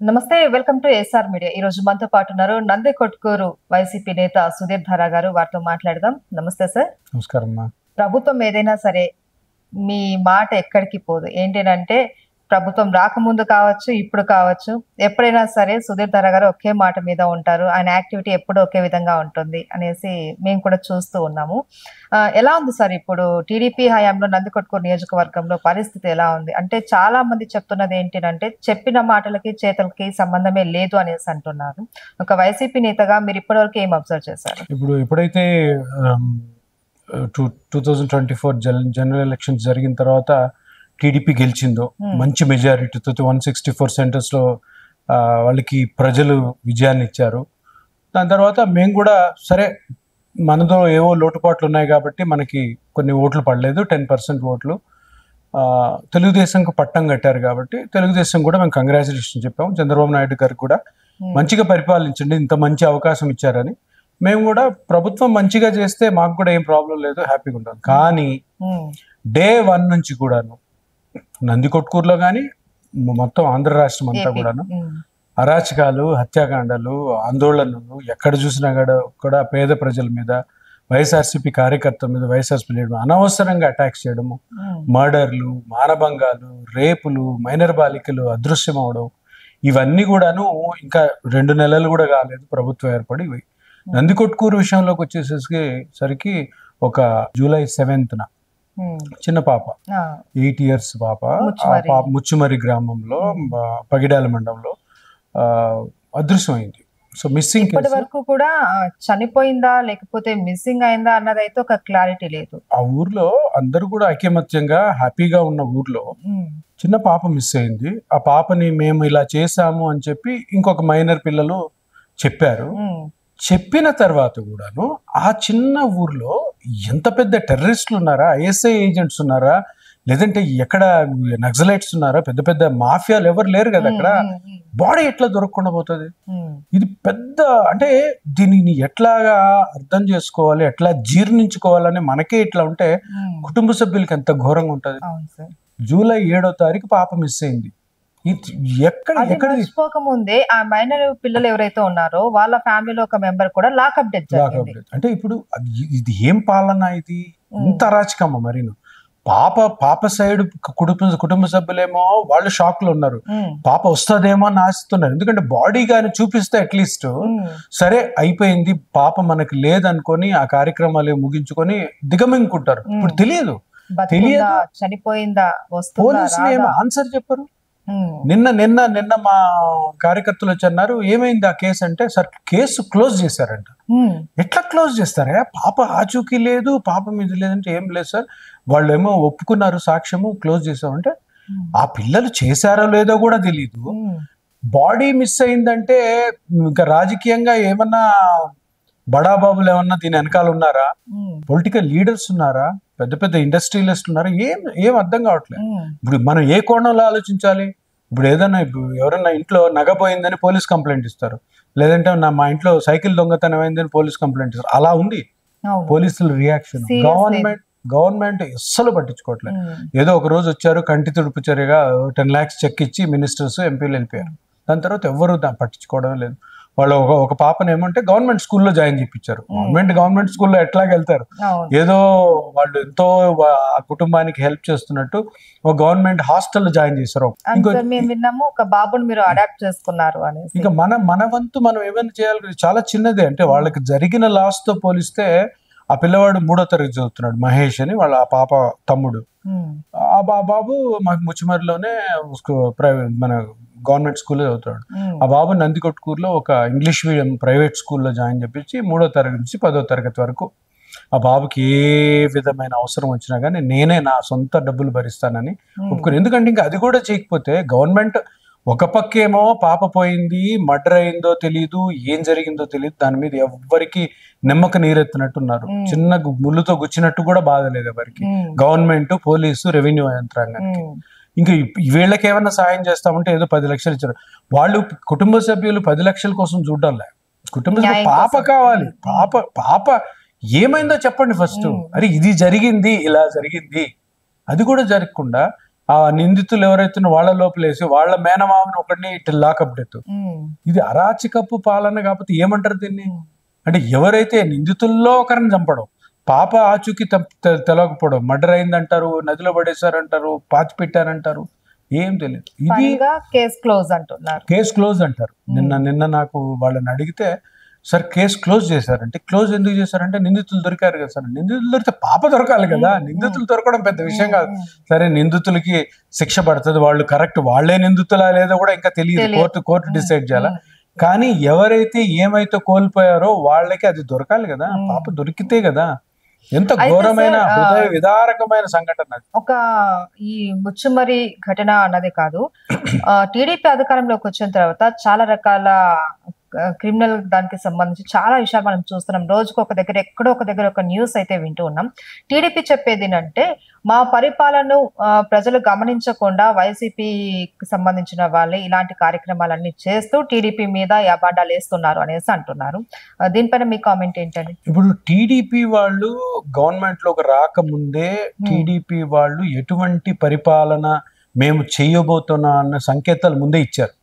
నమస్తే, welcome to SR media. ఈ రోజు మనతో పాటు ఉన్నారు నందికొట్కూరు వైసీపీ నేత సుధీర్ ధారా గారు. వారితో మాట్లాడదాం. నమస్తే సార్. నమస్కారం. ప్రభుత్వం ఏదైనా సరే మీ మాట ఎక్కడికి పోదు. ఏంటంటే ప్రభుత్వం రాకముందు కావచ్చు, ఇప్పుడు కావచ్చు, ఎప్పుడైనా సరే సుధీర్ ధారా గారు ఒకే మాట మీద ఉంటారు. ఆయన యాక్టివిటీ ఎప్పుడు ఒకే విధంగా ఉంటుంది అనేసి మేము కూడా చూస్తూ ఉన్నాము. ఎలా ఉంది సార్ ఇప్పుడు టీడీపీ హయాంలో నందికొట్కూరు నియోజకవర్గంలో పరిస్థితి ఎలా ఉంది? అంటే చాలా మంది చెప్తున్నది ఏంటంటే చెప్పిన మాటలకి చేతలకి సంబంధమే లేదు అనేసి అంటున్నారు. ఒక వైసీపీ నేతగా మీరు ఇప్పటివరకు ఏం అబ్జర్వ్ చేశారు? ఇప్పుడు ఎప్పుడైతే 2024 జనరల్ ఎలక్షన్స్ జరిగిన తర్వాత టీడీపీ గెలిచిందో మంచి మెజారిటీతో 164 సెంటర్స్ లో వాళ్ళకి ప్రజలు విజయాన్ని ఇచ్చారు. దాని తర్వాత మేము కూడా సరే మనతో ఏవో లోటుపాట్లు ఉన్నాయి కాబట్టి మనకి కొన్ని ఓట్లు పడలేదు, 10% ఓట్లు తెలుగుదేశంకు పట్టం కట్టారు కాబట్టి తెలుగుదేశం కూడా మేము కంగ్రాచులేషన్ చెప్పాము. చంద్రబాబు నాయుడు గారికి కూడా మంచిగా పరిపాలించండి, ఇంత మంచి అవకాశం ఇచ్చారని. మేము కూడా ప్రభుత్వం మంచిగా చేస్తే మాకు కూడా ఏం ప్రాబ్లం లేదు, హ్యాపీగా ఉంటాం. కానీ డే 1 నుంచి కూడాను నందికొట్కూరులో కానీ మొత్తం ఆంధ్ర రాష్ట్రం అంతా కూడాను అరాచకాలు, హత్యాకాండాలు, ఆందోళనలు ఎక్కడ చూసినా కూడా పేద ప్రజల మీద, వైఎస్ఆర్సీపీ కార్యకర్తల మీద, వైఎస్ఆర్సీపీ లీడర్ అనవసరంగా అటాక్స్ చేయడము, మర్డర్లు, మానభంగాలు, రేపులు, మైనర్ బాలికలు అదృశ్యం అవడం, ఇవన్నీ కూడాను ఇంకా 2 నెలలు కూడా కాలేదు ప్రభుత్వం ఏర్పడి. నందికొట్కూరు విషయంలోకి వచ్చేసరికి ఒక జూలై 7th చిన్న పాప 8 years పాప ముచ్చుమరి గ్రామంలో పగిడాల మండలంలో అదృశ్యమైంది. సో మిస్సింగ్ ఇప్పటి వరకు కూడా చనిపోయిందా లేకపోతే మిస్సింగ్ అయిందా అన్నది అయితే ఒక క్లారిటీ లేదు. ఆ ఊర్లో అందరూ కూడా ఐకమత్యంగా హ్యాపీగా ఉన్న ఊర్లో చిన్న పాప మిస్ అయింది. ఆ పాపని మేము ఇలా చేసాము అని చెప్పి ఇంకొక మైనర్ పిల్లలు చెప్పారు. చెప్పిన తర్వాత కూడాను ఆ చిన్న ఊర్లో ఎంత పెద్ద టెర్రరిస్టులు ఉన్నారా, ఐఎస్ఐ ఏజెంట్స్ ఉన్నారా, లేదంటే ఎక్కడ నక్సలైట్స్ ఉన్నారా, పెద్ద పెద్ద మాఫియాలు ఎవరు లేరు కదా అక్కడ. బాడీ ఎట్లా దొరకకుండా పోతుంది? ఇది పెద్ద అంటే దీనిని ఎట్లాగా అర్థం చేసుకోవాలి, ఎట్లా జీర్ణించుకోవాలని మనకే ఇట్లా ఉంటే కుటుంబ సభ్యులకి ఎంత ఘోరంగా ఉంటుంది. జూలై 7వ తారీఖు పాప మిస్ అయింది. ముందే ఆ మైనర్ పిల్లలు ఎవరైతే ఉన్నారో వాళ్ళ ఫ్యామిలీలో ఒక మెంబర్ కూడా లాకప్ డెత్ జరిగింది. అంటే ఇప్పుడు ఇది ఏం పాలన, ఇది ఇంత అరాచకమ్మ. మరి పాప సైడ్ కుటుంబ సభ్యులేమో వాళ్ళు షాక్ లో ఉన్నారు, పాప వస్తుందేమో అని ఆశిస్తున్నారు. ఎందుకంటే బాడీ గాని చూపిస్తే అట్లీస్ట్ సరే అయిపోయింది, పాప మనకి లేదనుకొని ఆ కార్యక్రమాలు ముగించుకొని దిగమింగుకుంటారు. ఇప్పుడు తెలియదు చనిపోయిందా, పోలీసులు ఏమో ఆన్సర్ చెప్పరు. నిన్న మా కార్యకర్తలు వచ్చి అన్నారు, ఏమైంది ఆ కేసు అంటే, సార్ కేసు క్లోజ్ చేశారంట. ఎట్లా క్లోజ్ చేస్తారా? పాప ఆచూకీ లేదు, పాప మీద లేదంటే ఏం లేదు సార్. వాళ్ళు ఏమో ఒప్పుకున్నారు, సాక్ష్యము క్లోజ్ చేసామంటే ఆ పిల్లలు చేశారో లేదో కూడా తెలియదు. బాడీ మిస్ అయిందంటే ఇంకా రాజకీయంగా ఏమన్నా బడాబాబులు ఏమన్నా దీని వెనకాల ఉన్నారా, పొలిటికల్ లీడర్స్ ఉన్నారా, పెద్ద పెద్ద ఇండస్ట్రియలిస్ట్ ఉన్నారా, ఏం అర్థం కావట్లేదు. ఇప్పుడు మనం ఏ కోణంలో ఆలోచించాలి? ఇప్పుడు ఏదైనా ఎవరన్నా ఇంట్లో నగపోయిందని పోలీస్ కంప్లైంట్ ఇస్తారు, లేదంటే మా ఇంట్లో సైకిల్ దొంగతనం అయిందని పోలీస్ కంప్లైంట్ ఇస్తారు. అలా ఉంది పోలీసుల రియాక్షన్. గవర్నమెంట్ అస్సలు పట్టించుకోవట్లేదు. ఏదో ఒక రోజు వచ్చారు, కంటి తుడుపు చర్యగా 10 lakhs చెక్ ఇచ్చి మినిస్టర్స్, ఎంపీలు వెళ్ళిపోయారు. దాని తర్వాత ఎవరు పట్టించుకోవడం లేదు. వాళ్ళు ఒక పాపను ఏమంటే గవర్నమెంట్ స్కూల్లో జాయిన్ చేయించారు. గవర్నమెంట్ స్కూల్లో ఎట్లాగ వెళ్తారు, ఏదో వాళ్ళు ఎంతో ఆ కుటుంబానికి హెల్ప్ చేస్తున్నట్టు ఒక గవర్నమెంట్ హాస్టల్లో జాయిన్ చేశారు. ఒక బాబుని మీరు అడాప్ట్ చేసుకున్నారు అని. ఇంకా మన వంతు మనం ఏమైనా చేయాలి, చాలా చిన్నదే. అంటే వాళ్ళకి జరిగిన లాస్ తో పోలిస్తే ఆ పిల్లవాడు 3వ తరగతి చదువుతున్నాడు, మహేష్ అని వాళ్ళ ఆ పాప తమ్ముడు. ఆ బాబు మాకు ముచ్చిమరిలోనే మన గవర్నమెంట్ స్కూల్లో చదువుతాడు. ఆ బాబు నందికొట్కూరులో ఒక ఇంగ్లీష్ మీడియం ప్రైవేట్ స్కూల్లో జాయిన్ చేపించి 3వ తరగతి నుంచి 10వ తరగతి వరకు ఆ బాబుకి ఏ విధమైన అవసరం వచ్చినా కానీ నేనే నా సొంత డబ్బులు భరిస్తానని ఒప్పుకుని. ఎందుకంటే ఇంకా అది కూడా చేయకపోతే గవర్నమెంట్ ఒక పక్కేమో పాప పోయింది, మర్డర్ అయిందో తెలియదు, ఏం జరిగిందో తెలియదు, దాని మీద ఎవ్వరికి నెమ్మక నీరెత్తినట్టున్నారు. చిన్న ముళ్ళుతో గుచ్చినట్టు కూడా బాధ లేదు ఎవరికి, గవర్నమెంట్, పోలీసు, రెవెన్యూ యంత్రాంగానికి. ఇంకా వీళ్ళకి ఏమన్నా సాయం చేస్తామంటే ఏదో 10 లక్షలు ఇచ్చారు. వాళ్ళు కుటుంబ సభ్యులు 10 లక్షల కోసం చూడడం లే, కుటుంబ సభ్యులు పాప కావాలి. పాప ఏమైందో చెప్పండి ఫస్ట్. అరే ఇది జరిగింది, ఇలా జరిగింది, అది కూడా జరగకుండా ఆ నిందితులు ఎవరైతే వాళ్ళ లోపలేసి వాళ్ళ మేనమామని ఒకటిని ఇటు లాకప్ డెత్. ఇది అరాచకపు పాలన కాకపోతే ఏమంటారు దీన్ని? అంటే ఎవరైతే నిందితుల్లో ఒకరిని చంపడం, పాప ఆచూకీ తెలవకపోవడం, మర్డర్ అయిందంటారు, నదిలో పడేశారంటారు, పాతి పెట్టారంటారు, ఏం తెలియదు. ఇది కేస్ క్లోజ్ అంటున్నారు. కేసు క్లోజ్ అంటారు. నిన్న నాకు వాళ్ళని అడిగితే సార్ కేసు క్లోజ్ చేశారంటే, క్లోజ్ ఎందుకు చేశారంటే నిందితులు దొరికారు కదా సార్. నిందితులు దొరికితే పాప దొరకాలి కదా, నిందితులు దొరకడం పెద్ద విషయం కాదు. సరే నిందితులకి శిక్ష పడుతుంది, వాళ్ళు కరెక్ట్ వాళ్ళే నిందితులా లేదో కూడా ఇంకా తెలియదు, కోర్టు డిసైడ్ చేయాలా. కానీ ఎవరైతే ఏమైతే కోల్పోయారో వాళ్ళకి అది దొరకాలి కదా, పాప దొరికితే కదా. ఎంత ఘోరమైన హృదయ విదారకమైన సంఘటన. ఒక ఈ ముచ్చుమరి ఘటన అన్నదే కాదు, టీడీపీ అధికారంలోకి వచ్చిన తర్వాత చాలా రకాల క్రిమినల్ దానికి సంబంధించి చాలా విషయాలు మనం చూస్తున్నాం. రోజుకు ఒక దగ్గర ఎక్కడో ఒక దగ్గర ఒక న్యూస్ అయితే వింటూ ఉన్నాం. టీడీపీ చెప్పేది ఏంటంటే మా పరిపాలనను ప్రజలు గమనించకుండా వైసీపీకి సంబంధించిన వాళ్ళే ఇలాంటి కార్యక్రమాలన్నీ చేస్తూ టీడీపీ మీద అబాండాలు వేస్తున్నారు అనేసి అంటున్నారు. దీనిపైన మీ కామెంట్ ఏంటండి? ఇప్పుడు టీడీపీ వాళ్ళు గవర్నమెంట్ లోకి రాకముందే టీడీపీ వాళ్ళు ఎటువంటి పరిపాలన మేము చేయబోతున్నా అన్న సంకేతాలు ముందే ఇచ్చారు.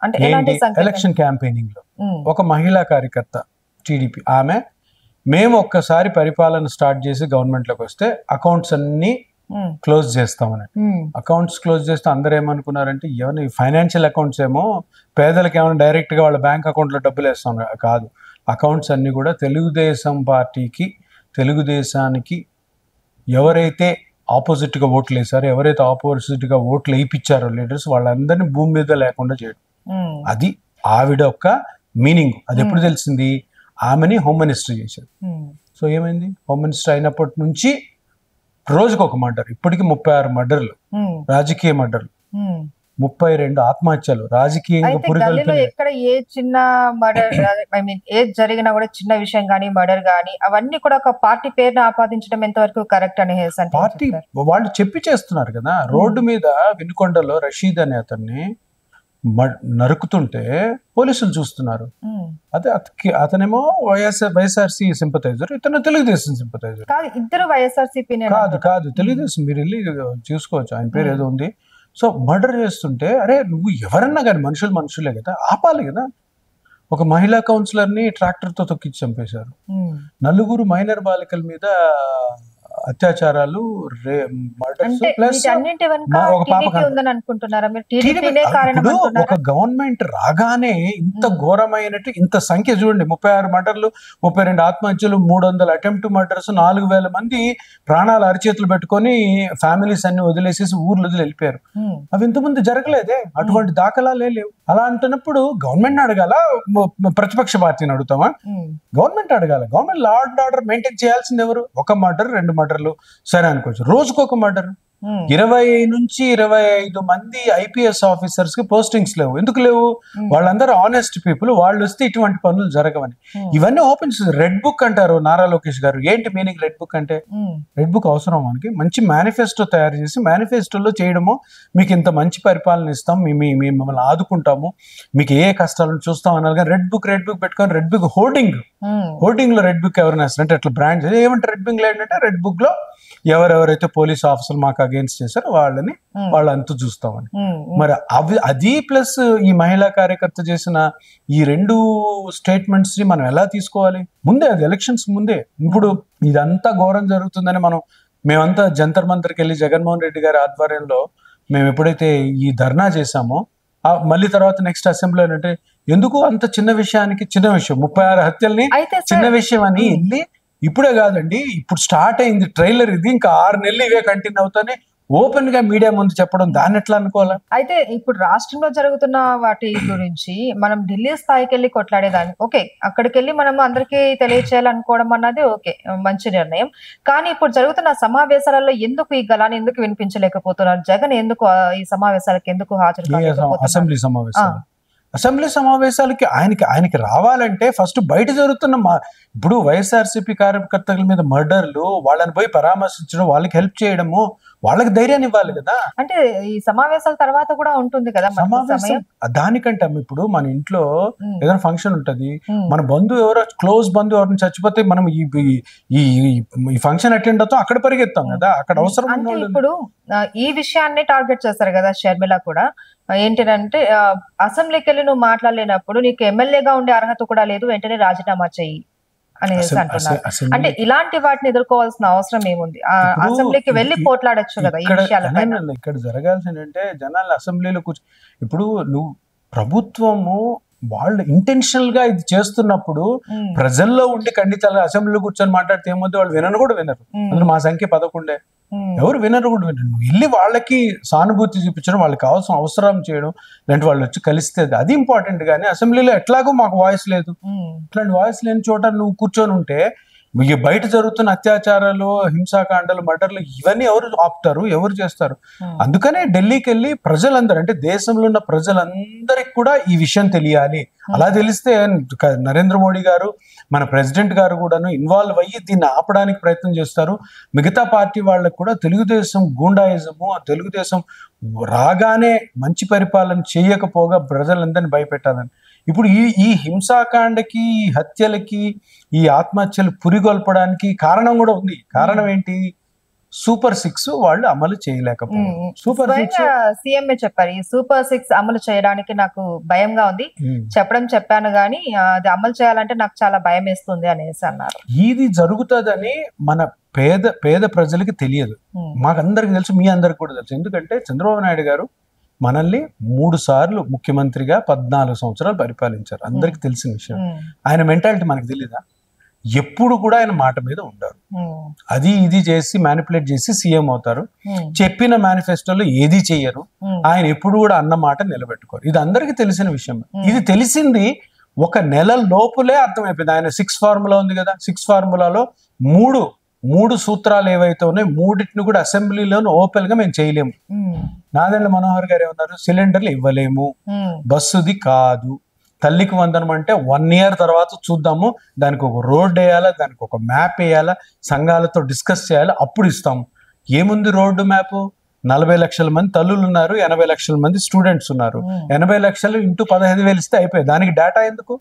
అంటే ఎలక్షన్ క్యాంపెయినింగ్ లో ఒక మహిళా కార్యకర్త టీడీపీ ఆమె, మేము ఒక్కసారి పరిపాలన స్టార్ట్ చేసి గవర్నమెంట్ లోకి వస్తే అకౌంట్స్ అన్ని క్లోజ్ చేస్తామని. అకౌంట్స్ క్లోజ్ చేస్తే అందరూ ఏమనుకున్నారంటే ఎవరి ఫైనాన్షియల్ అకౌంట్స్ ఏమో పేదలకు ఏమైనా డైరెక్ట్ గా వాళ్ళ బ్యాంక్ అకౌంట్ లో డబ్బులు వేస్తాం కాదు, అకౌంట్స్ అన్ని కూడా తెలుగుదేశం పార్టీకి, తెలుగుదేశానికి ఎవరైతే ఆపోజిట్ గా ఓట్లు వేసారో, ఎవరైతే ఆపోజిట్ గా ఓట్లు వేయించారో లీడర్స్, వాళ్ళందరినీ భూమి మీద లేకుండా చేయడం. అది ఆవిడ యొక్క మీనింగ్. అది ఎప్పుడు తెలిసింది? ఆమెని హోమ్ మినిస్టర్ చేశారు. సో ఏమైంది? హోమ్ మినిస్టర్ అయినప్పటి నుంచి రోజుకు ఒక మర్డర్, ఇప్పటికి 36 మర్డర్లు, రాజకీయ మర్డర్లు, 32 ఆత్మహత్యలు, రాజకీయంగా ఎక్కడ ఏ చిన్న మర్డర్ ఏది జరిగినా కూడా చిన్న విషయం గానీ మర్డర్ గానీ అవన్నీ కూడా ఒక పార్టీ పేరును ఆపాదించడం ఎంతవరకు కరెక్ట్ అని పార్టీ వాళ్ళు చెప్పి చేస్తున్నారు కదా. రోడ్డు మీద వినుకొండలో రషీద్ అనే అతన్ని నరుకుతుంటే పోలీసులు చూస్తున్నారు. అదే అతనేమో వైఎస్ఆర్సీ సింపథైజర్, ఇతను తెలుగుదేశం సింపథైజర్. ఇద్దరు వైఎస్ఆర్సీపీ కాదు తెలుగుదేశం. మీరు వెళ్ళి చూసుకోవచ్చు, ఆయన పేరు ఏదో ఉంది. సో మర్డర్ చేస్తుంటే అరే నువ్వు ఎవరన్నా కానీ మనుషులే కదా, ఆపాలి కదా. ఒక మహిళా కౌన్సిలర్ ని ట్రాక్టర్ తో తొక్కించి చంపేశారు. 4 మైనర్ బాలికల మీద అత్యాచారాలు, మర్డర్స్, ప్లస్ ఒక గవర్నమెంట్ రాగానే ఇంత ఘోరమైనట్టు ఇంత సంఖ్య చూడండి, 36 మర్డర్లు, 32 ఆత్మహత్యలు, 300 అటెంప్ట్ మర్డర్స్, 4000 మంది ప్రాణాలు అరిచేతులు పెట్టుకొని ఫ్యామిలీస్ అన్ని వదిలేసేసి ఊర్లు వదిలి వెళ్ళిపోయారు. అవి ఇంతకుముందు జరగలేదే, అటువంటి దాఖలాలే లేవు. అలా అంటున్నప్పుడు గవర్నమెంట్ అడగాల, ప్రతిపక్ష పార్టీని అడుగుతామా? గవర్నమెంట్ అడగాల. Government law and order maintain చేయాల్సింది ఎవరు? ఒక మర్డర్ 2 మర్డర్లు సరే అనుకోవచ్చు, రోజుకు ఒక మర్డర్. 20 నుంచి 25 మంది ఐపీఎస్ ఆఫీసర్స్ కి పోస్టింగ్స్ లేవు. ఎందుకు లేవు? వాళ్ళందరూ ఆనెస్ట్ పీపుల్, వాళ్ళు వస్తే ఇటువంటి పనులు జరగవని. ఇవన్నీ ఓపెన్ రెడ్ బుక్ అంటారు నారా లోకేష్ గారు. ఏంటి మీనింగ్ రెడ్ బుక్ అంటే? రెడ్ బుక్ అవసరం మనకి. మంచి మేనిఫెస్టో తయారు చేసి మేనిఫెస్టోలో చేయడము, మీకు ఇంత మంచి పరిపాలన ఇస్తాం, మిమ్మల్ని ఆదుకుంటాము, మీకు ఏ కష్టాలను చూస్తాం అన్నారు. కానీ రెడ్ బుక్ పెట్టుకొని రెడ్ బుక్ హోర్డింగ్ లో రెడ్ బుక్ ఎవరైనా అంటే అట్లా బ్రాండ్ ఏమంటే రెడ్ బుక్ లో ఏంటంటే రెడ్ బుక్ లో ఎవరెవరైతే పోలీస్ ఆఫీసర్ మాకు అగేన్స్ట్ చేశారో వాళ్ళంతా చూస్తామని. మరి అది ప్లస్ ఈ మహిళా కార్యకర్త చేసిన ఈ 2 స్టేట్మెంట్స్ ని మనం ఎలా తీసుకోవాలి? ముందే అది ఎలక్షన్స్ ముందే. ఇప్పుడు ఇదంతా ఘోరం జరుగుతుందని మేమంతా జంతర్ మంతర్కి వెళ్ళి జగన్మోహన్ రెడ్డి గారి ఆధ్వర్యంలో మేము ఎప్పుడైతే ఈ ధర్నా చేశామో, మళ్ళీ తర్వాత నెక్స్ట్ అసెంబ్లీ అంటే ఎందుకు అంత చిన్న విషయానికి, చిన్న విషయం 36 హత్యల్ని చిన్న విషయం అని వెళ్ళి, ఇప్పుడే కాదండి, ఇప్పుడు స్టార్ట్ అయింది ట్రైలర్ ఇది, ఇంకా 6 నెలలు ఇవే కంటిన్యూ అవుతానే ఓపెన్ గా మీడియా ముందు చెప్పడం, దాన్ని ఎట్లా అనుకోవాలా? అయితే ఇప్పుడు రాష్ట్రంలో జరుగుతున్న వాటి గురించి మనం ఢిల్లీ స్థాయికి వెళ్ళి కొట్లాడేదాన్ని ఓకే, అక్కడికి వెళ్ళి మనం అందరికీ తెలియచేయాలనుకోవడం అన్నది ఓకే, మంచి నిర్ణయం. కానీ ఇప్పుడు జరుగుతున్న సమావేశాలలో ఎందుకు ఈ గలాన్ని ఎందుకు వినిపించలేకపోతున్నారు? జగన్ ఎందుకు ఈ సమావేశాలకు ఎందుకు హాజరు కాలేకపోతున్నారు? అసెంబ్లీ సమావేశాలకి ఆయనకి రావాలంటే ఫస్ట్ బయట జరుగుతున్న ఇప్పుడు వైఎస్ఆర్సీపీ కార్యకర్తల మీద మర్డర్లు, వాళ్ళని పోయి పరామర్శించడం, వాళ్ళకి హెల్ప్ చేయడము, వాళ్ళకి ధైర్యాన్ని ఇవ్వాలి కదా. అంటే ఈ సమావేశాల తర్వాత కూడా ఉంటుంది కదా సమావేశం దానికంటే ఇప్పుడు మన ఇంట్లో ఉమ్, ఏదైనా ఫంక్షన్ ఉంటది, ఉమ్, మన బంధువు ఎవరో క్లోజ్ బంధువు ఎవరైనా చచ్చిపోతే మనం ఈ ఫంక్షన్ అటెండ్ అవుతాం, అక్కడ పరిగెత్తాం కదా, అక్కడ అవసరం ఉన్న అంటే వాళ్ళు. ఇప్పుడు ఈ విషయాన్ని టార్గెట్ చేస్తారు కదా షర్మిల కూడా. ఏంటంటే అసెంబ్లీకి వెళ్ళి నువ్వు మాట్లాడలేనప్పుడు నీకు ఎమ్మెల్యేగా ఉండే అర్హత కూడా లేదు, వెంటనే రాజీనామా చెయ్యి అనేసి అంటున్నారు. అంటే ఇలాంటి వాటిని ఎదుర్కోవాల్సిన అవసరం ఏముంది? అసెంబ్లీకి వెళ్ళి పోట్లాడొచ్చు కదా ఈ విషయాలపైన. ఇక్కడ జరగాల్సింది అంటే జనాలు అసెంబ్లీలో ఇప్పుడు నువ్వు ప్రభుత్వము వాళ్ళు ఇంటెన్షనల్ గా ఇది చేస్తున్నప్పుడు ప్రజల్లో ఉండి ఖండించాలి. అసెంబ్లీలో కూర్చొని మాట్లాడితే ఏమవుతుంది, వాళ్ళు వినరు కూడా వినరు. అందులో మా సంఖ్య 11, ఎవరు వినరు కూడా వినరు. నువ్వు వెళ్ళి వాళ్ళకి సానుభూతి చూపించడం, వాళ్ళకి కావాల్సిన అవసరం చేయడం, ఇలాంటి వాళ్ళు వచ్చి కలిస్తే అది ఇంపార్టెంట్. కానీ అసెంబ్లీలో ఎట్లాగో మాకు వాయిస్ లేదు, ఇట్లాంటి వాయిస్ లేని చోట నువ్వు కూర్చొని ఉంటే బయట జరుగుతున్న అత్యాచారాలు, హింసాకాండాలు, మర్డర్లు ఇవన్నీ ఎవరు ఆపుతారు, ఎవరు చేస్తారు? అందుకనే ఢిల్లీకి వెళ్ళి ప్రజలందరూ, అంటే దేశంలో ఉన్న ప్రజలందరికి కూడా ఈ విషయం తెలియాలి. అలా తెలిస్తే నరేంద్ర మోడీ గారు, మన ప్రెసిడెంట్ గారు కూడాను ఇన్వాల్వ్ అయ్యి దీన్ని ఆపడానికి ప్రయత్నం చేస్తారు. మిగతా పార్టీ వాళ్ళకు కూడా తెలుగుదేశం గూండాయిజము, తెలుగుదేశం రాగానే మంచి పరిపాలన చేయకపోగా ప్రజలందరినీ భయపెట్టాలని. ఇప్పుడు ఈ హింసాకాండకి, ఈ హత్యలకి, ఈ ఆత్మహత్యలు పురిగొల్పడానికి కారణం కూడా ఉంది. కారణం ఏంటి? సూపర్ 6 వాళ్ళు అమలు చేయలేకపోయారు. సూపర్ 6 సీఎంఏ చెప్పారు, ఈ సూపర్ 6 అమలు చేయడానికి నాకు భయంగా ఉంది, చెప్పాను గానీ అది అమలు చేయాలంటే నాకు చాలా భయం వేస్తుంది అనేసి అన్నారు. ఇది జరుగుతుందని మన పేద ప్రజలకి తెలియదు, మాకందరికి తెలుసు, మీ అందరికి కూడా తెలుసు. ఎందుకంటే చంద్రబాబు నాయుడు గారు మనల్ని 3 సార్లు ముఖ్యమంత్రిగా 14 సంవత్సరాలు పరిపాలించారు, అందరికి తెలిసిన విషయం. ఆయన మెంటాలిటీ మనకు తెలీదా? ఎప్పుడు కూడా ఆయన మాట మీద ఉండరు, అది ఇది చేసి మ్యానిపులేట్ చేసి సీఎం అవుతారు. చెప్పిన మేనిఫెస్టోలో ఏది చెయ్యరు, ఆయన ఎప్పుడు కూడా అన్న మాట నిలబెట్టుకోరు. ఇది అందరికి తెలిసిన విషయం. ఇది తెలిసింది ఒక నెల లోపులే అర్థమైపోయింది. ఆయన 6 ఫార్ములా ఉంది కదా, 6 ఫార్ములాలో మూడు సూత్రాలు ఏవైతే ఉన్నాయో మూడింటిని కూడా అసెంబ్లీలోనే ఓపెన్ గా మేము చేయలేము. నాదెండ్ల మనోహర్ గారు ఏమన్నారు? సిలిండర్లు ఇవ్వలేము, బస్సుది కాదు, తల్లికి వందనం అంటే 1 ఇయర్ తర్వాత చూద్దాము, దానికి ఒక రోడ్ వేయాలా, దానికి ఒక మ్యాప్ వేయాలా, సంఘాలతో డిస్కస్ చేయాలి, అప్పుడు ఇస్తాము. ఏముంది రోడ్డు మ్యాప్? 40 లక్షల మంది తల్లులు ఉన్నారు, 80 లక్షల మంది స్టూడెంట్స్ ఉన్నారు. 80 లక్షలు ఇంటూ 15,000 ఇస్తే అయిపోయి, దానికి డేటా ఎందుకు?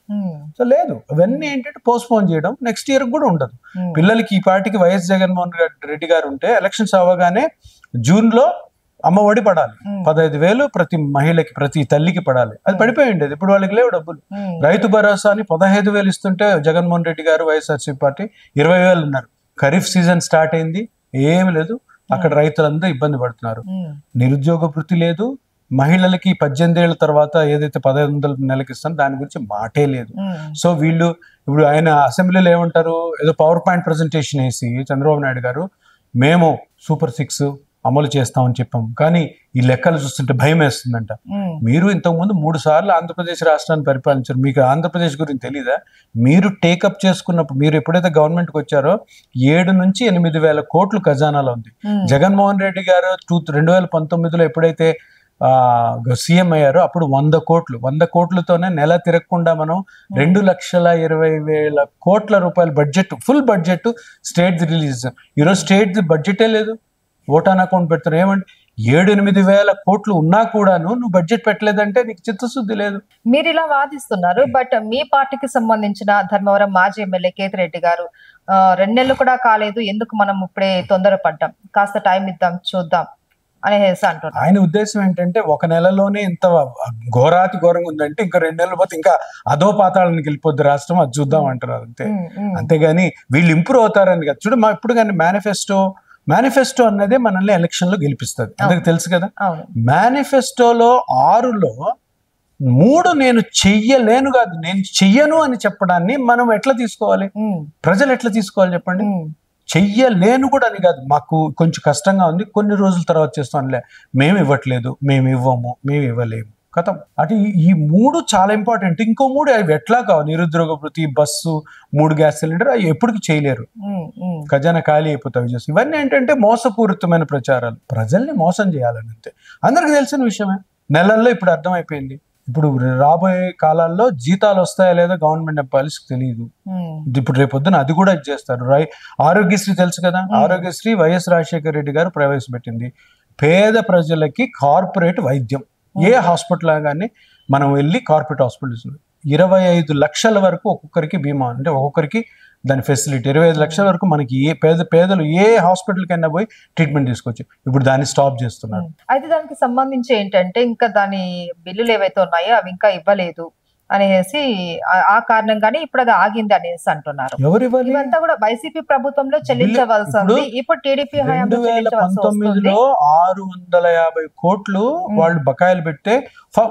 సో లేదు. అవన్నీ ఏంటంటే పోస్ట్పోన్ చేయడం, నెక్స్ట్ ఇయర్ కూడా ఉండదు. పిల్లలకి ఈ పార్టీకి వైఎస్ జగన్మోహన్ రెడ్డి గారు ఉంటే ఎలక్షన్స్ అవ్వగానే జూన్లో అమ్మఒడి పడాలి, 15,000 ప్రతి మహిళకి, ప్రతి తల్లికి పడాలి. అది పడిపోయి ఉండేది, ఇప్పుడు వాళ్ళకి లేవు డబ్బులు. రైతు భరోసా అని 15,000 ఇస్తుంటే జగన్మోహన్ రెడ్డి గారు వైఎస్ఆర్సీపీ పార్టీ 20,000 ఉన్నారు. ఖరీఫ్ సీజన్ స్టార్ట్ అయింది, ఏమి లేదు, అక్కడ రైతులందరూ ఇబ్బంది పడుతున్నారు. నిరుద్యోగ వృత్తి లేదు, మహిళలకి 18 ఏళ్ల తర్వాత ఏదైతే 1,500 నెలకి ఇస్తారో దాని గురించి మాటే లేదు. సో వీళ్ళు ఇప్పుడు ఆయన అసెంబ్లీలో ఏమంటారు? ఏదో పవర్ పాయింట్ ప్రజెంటేషన్ వేసి చంద్రబాబు నాయుడు గారు మేము సూపర్ 6 అమలు చేస్తామని చెప్పాం, కానీ ఈ లెక్కలు చూస్తుంటే భయం వేస్తుందంట. మీరు ఇంతకుముందు 3 సార్లు ఆంధ్రప్రదేశ్ రాష్ట్రాన్ని పరిపాలించారు, మీకు ఆంధ్రప్రదేశ్ గురించి తెలీదా? మీరు టేకప్ చేసుకున్నప్పుడు, మీరు ఎప్పుడైతే గవర్నమెంట్కి వచ్చారో 7 నుంచి 8 వేల కోట్లు ఖజానాలో ఉంది. జగన్మోహన్ రెడ్డి గారు 2019లో ఎప్పుడైతే సీఎం అయ్యారో అప్పుడు 100 కోట్లతోనే నెల తిరగకుండా మనం 2,20,000 కోట్ల రూపాయల budget, full budget state release. ఈరోజు స్టేట్ బడ్జెటే లేదు, ఓటాన్ అకౌంట్ పెడతారు. ఏమంటే 7-8 వేల కోట్లు ఉన్నా కూడాను నువ్వు బడ్జెట్ పెట్టలేదంటే నీకు చిత్తశుద్ధి లేదు. మీరు ఇలా వాదిస్తున్నారు, బట్ మీ పార్టీకి సంబంధించిన ధర్మవరం మాజీ ఎమ్మెల్యే కేతిరెడ్డి గారు 2 నెలలు కూడా కాలేదు, ఎందుకు మనం ఇప్పుడే తొందరపడ్డాం, కాస్త టైం ఇద్దాం చూద్దాం అనేసి అంటున్నారు. ఆయన ఉద్దేశం ఏంటంటే 1 నెలలోనే ఇంత ఘోరాతి ఘోరంగా ఉందంటే ఇంకా 2 నెలలు పోతే ఇంకా అదో పాతాళానికి వెళ్ళిపోద్ది రాష్ట్రం, అది చూద్దాం అంటున్నారు అంతే. అంతేగాని వీళ్ళు ఇంప్రూవ్ అవుతారని కదా. చూడు, మా ఇప్పుడు కానీ మేనిఫెస్టో అన్నదే మనల్ని ఎలక్షన్ లో గెలిపిస్తుంది, అందరికి తెలుసు కదా. మేనిఫెస్టోలో 6లో 3 నేను చెయ్యలేను కాదు, నేను చెయ్యను అని చెప్పడాన్ని మనం ఎట్లా తీసుకోవాలి? ప్రజలు ఎట్లా తీసుకోవాలి చెప్పండి? చెయ్యలేను కూడా అని కాదు, మాకు కొంచెం కష్టంగా ఉంది, కొన్ని రోజుల తర్వాత చేస్తానులే, మేము ఇవ్వట్లేదు, మేము ఇవ్వము, మేము ఇవ్వలేము, కథం. అంటే ఈ 3 చాలా ఇంపార్టెంట్. ఇంకో 3 అవి ఎట్లా కావాలి? నిరుద్యోగ వృత్తి, బస్సు, 3 గ్యాస్ సిలిండర్, అవి ఎప్పటికి చేయలేరు, ఖజానా ఖాళీ అయిపోతాయి చేసి. ఇవన్నీ ఏంటంటే మోసపూరితమైన ప్రచారాలు, ప్రజల్ని మోసం చేయాలని అంతే. అందరికి తెలిసిన విషయమే, నెలల్లో ఇప్పుడు అర్థమైపోయింది. ఇప్పుడు రాబోయే కాలాల్లో జీతాలు వస్తాయా లేదా గవర్నమెంట్ ఎంప్లాయీస్కి తెలియదు. ఇప్పుడు రేపొద్దున అది కూడా చేస్తారు. ఆరోగ్యశ్రీ తెలుసు కదా, ఆరోగ్యశ్రీ వైఎస్ రాజశేఖర రెడ్డి గారు ప్రవేశపెట్టింది. పేద ప్రజలకి కార్పొరేట్ వైద్యం ఏ హాస్పిటల్ కానీ మనం వెళ్ళి కార్పొరేట్ హాస్పిటల్స్ 25 లక్షల వరకు ఒక్కొక్కరికి బీమా, అంటే ఒక్కొక్కరికి దాని ఫెసిలిటీ 25 లక్షల వరకు మనకి ఏ పేదలు ఏ హాస్పిటల్ కైనా పోయి ట్రీట్మెంట్ తీసుకోవచ్చు. ఇప్పుడు దాన్ని స్టాప్ చేస్తున్నారు. అయితే దానికి సంబంధించి ఏంటంటే ఇంకా దాని బిల్లులు ఏవైతే ఉన్నాయో అవి ఇంకా ఇవ్వలేదు అనేసి ఆ కారణంగానే ఇప్పుడు అది ఆగింది అనేసి అంటున్నారు. ఇవంతా కూడా వైసీపీ ప్రభుత్వంలో చెల్లించవలసి ఉంది. ఇప్పుడు టీడీపీ హయాంలో 2019లో 650 కోట్లు వాళ్ళు బకాయిలు పెట్టే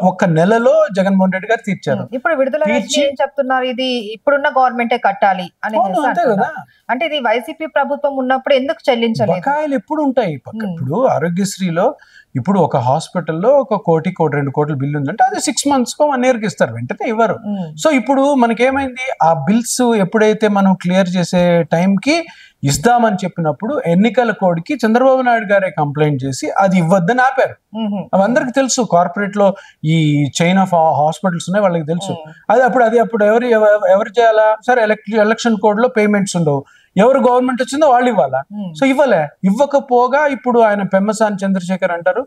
ఒక్క నెలలో జగన్మోహన్ రెడ్డి గారు తీర్చారు. ఇప్పుడు విడుదల ఏం చెప్తున్నారు, ఇది ఇప్పుడున్న గవర్నమెంటే కట్టాలి అనేసి అంటున్నారు. అంటే ఇది వైసీపీ ప్రభుత్వం ఉన్నప్పుడు ఎందుకు చెల్లించలేదు? బకాయిలు ఎప్పుడు ఉంటాయి. ఇప్పుడు ఆరోగ్యశ్రీలో ఇప్పుడు ఒక హాస్పిటల్లో 1 కోటి 2 కోట్ల బిల్లు ఉందంటే అది 6 months 1 year ఇస్తారు, వెంటనే ఇవ్వరు. సో ఇప్పుడు మనకేమైంది, ఆ బిల్స్ ఎప్పుడైతే మనం క్లియర్ చేసే టైంకి ఇస్తామని చెప్పినప్పుడు ఎన్నికల కోడ్కి చంద్రబాబు నాయుడు గారే కంప్లైంట్ చేసి అది ఇవ్వద్దని ఆపారు. అవి అందరికి తెలుసు. కార్పొరేట్ లో ఈ చైన్ ఆఫ్ హాస్పిటల్స్ ఉన్నాయి, వాళ్ళకి తెలుసు. అప్పుడు ఎవరు చేయాలా? సరే, ఎలక్షన్ కోడ్ లో పేమెంట్స్ ఉండవు, ఎవరు గవర్నమెంట్ వచ్చిందో వాళ్ళు ఇవ్వాలా. సో ఇవ్వకపోగా ఇప్పుడు ఆయన పెమ్మసాని చంద్రశేఖర్ అంటారు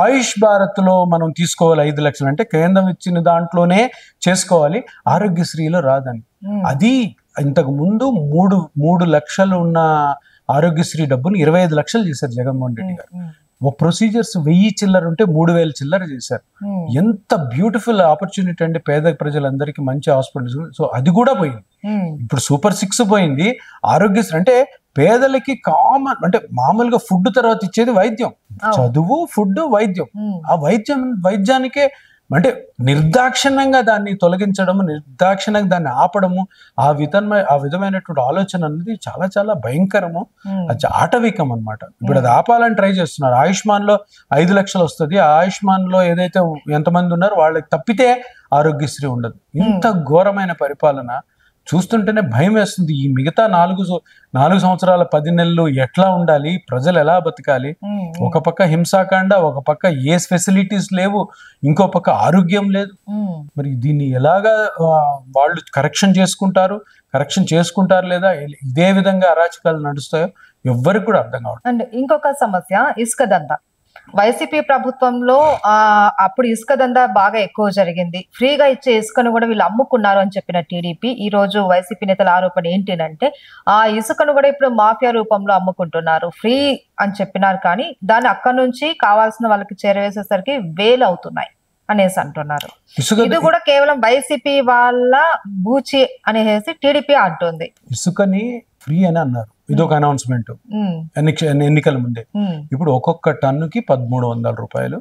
ఆయుష్ భారత్ లో మనం తీసుకోవాలి 5 లక్షలు, అంటే కేంద్రం ఇచ్చిన దాంట్లోనే చేసుకోవాలి, ఆరోగ్యశ్రీలో రాదని. అది ఇంతకు ముందు 3 లక్షలు ఉన్న ఆరోగ్యశ్రీ డబ్బును 25 లక్షలు చేశారు జగన్మోహన్ రెడ్డి గారు. ప్రొసీజర్స్ 1000 చిల్లర ఉంటే 3000 చిల్లర చేశారు. ఎంత బ్యూటిఫుల్ ఆపర్చునిటీ అంటే పేద ప్రజలందరికీ మంచి హాస్పిటల్స్. సో అది కూడా పోయింది. ఇప్పుడు సూపర్ 6 పోయింది. ఆరోగ్యశ్రీ అంటే పేదలకి కామన్, అంటే మామూలుగా ఫుడ్ తర్వాత ఇచ్చేది వైద్యం, చదువు, ఫుడ్, వైద్యం. ఆ వైద్యానికే అంటే నిర్దాక్షిణ్యంగా దాన్ని తొలగించడము, నిర్దాక్షిణ్యంగా దాన్ని ఆపడము, ఆ విధమైనటువంటి ఆలోచన అనేది చాలా చాలా భయంకరము, అది ఆటవికం అనమాట. ఇప్పుడు అది ఆపాలని ట్రై చేస్తున్నారు. ఆయుష్మాన్ లో 5 లక్షలు వస్తుంది. ఆ ఆయుష్మాన్ లో ఏదైతే ఎంతమంది ఉన్నారో వాళ్ళకి తప్పితే ఆరోగ్యశ్రీ ఉండదు. ఇంత ఘోరమైన పరిపాలన చూస్తుంటేనే భయం వేస్తుంది. ఈ మిగతా 4 సంవత్సరాల 10 నెలలు ఎట్లా ఉండాలి, ప్రజలు ఎలా బతకాలి? ఒక పక్క హింసాకాండ, ఒక పక్క ఏ ఫెసిలిటీస్ లేవు, ఇంకో పక్క ఆరోగ్యం లేదు. మరి దీన్ని ఎలాగా వాళ్ళు కరెక్షన్ చేసుకుంటారు లేదా, ఇదే విధంగా అరాచకాలు నడుస్తాయో ఎవ్వరికి కూడా అర్థం కావట్లేదు. అండ్ ఇంకొక సమస్య ఇసుక దందా. వైసీపీ ప్రభుత్వంలో అప్పుడు ఇసుక దందా బాగా ఎక్కువ జరిగింది. ఫ్రీగా ఇచ్చే ఇసుకను కూడా వీళ్ళు అమ్ముకున్నారు అని చెప్పిన టీడీపీ, ఈ రోజు వైసీపీ నేతల ఆరోపణ ఏంటంటే ఆ ఇసుకను కూడా ఇప్పుడు మాఫియా రూపంలో అమ్ముకుంటున్నారు. ఫ్రీ అని చెప్పినారు కానీ దాన్ని అక్కడి నుంచి కావాల్సిన వాళ్ళకి చేరవేసేసరికి 1000 అవుతున్నాయి అనేసి అంటున్నారు. ఇది కూడా కేవలం వైసీపీ వాళ్ళ బూచి అనేసి టీడీపీ అంటుంది. ఇసుకని ఫ్రీ అని అన్నారు, ఇదొక అనౌన్స్మెంట్ ఎన్నికల ముందే. ఇప్పుడు ఒక్కొక్క టన్నుకి 1300 రూపాయలు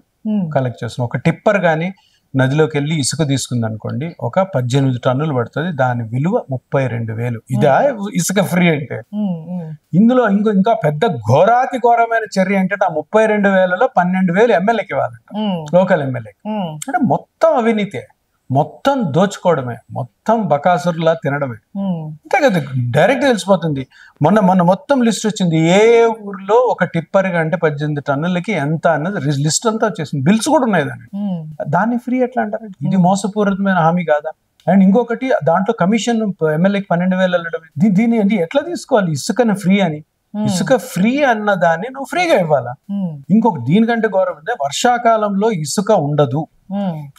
కలెక్ట్ చేస్తున్నాం. ఒక టిప్పర్ గానీ నదిలోకి వెళ్ళి ఇసుక తీసుకుంది అనుకోండి, ఒక 18 టన్నులు పడుతుంది, దాని విలువ 32,000. ఇదే ఇసుక ఫ్రీ అంటే. ఇందులో ఇంకా పెద్ద ఘోరమైన చర్య ఏంటంటే ఆ 32,000లో 12,000 ఎమ్మెల్యేకి ఇవ్వాలంట, లోకల్ ఎమ్మెల్యేకి. అంటే మొత్తం అవినీతే, మొత్తం దోచుకోవడమే, మొత్తం బకాసురులా తినడమే. అంతే కదా, డైరెక్ట్ తెలిసిపోతుంది. మొన్న మొత్తం లిస్ట్ వచ్చింది, ఏ ఊర్లో ఒక టిప్పర్ అంటే 18 టన్నులకి ఎంత అన్నది లిస్ట్ అంతా వచ్చేసింది, బిల్స్ కూడా ఉన్నాయి దాన్ని ఫ్రీ ఎట్లా అంటారు? ఇది మోసపూరితమైన హామీ కాదా? అండ్ ఇంకొకటి, దాంట్లో కమిషన్ ఎమ్మెల్యేకి 12,000 వెళ్ళడం, దీన్ని ఎట్లా తీసుకోవాలి? ఇసుకని ఫ్రీ అని, ఇసుక ఫ్రీ అన్న దాన్ని నువ్వు ఫ్రీగా ఇవ్వాలా? ఇంకొక దీనికంటే గౌరవం ఉంది, వర్షాకాలంలో ఇసుక ఉండదు,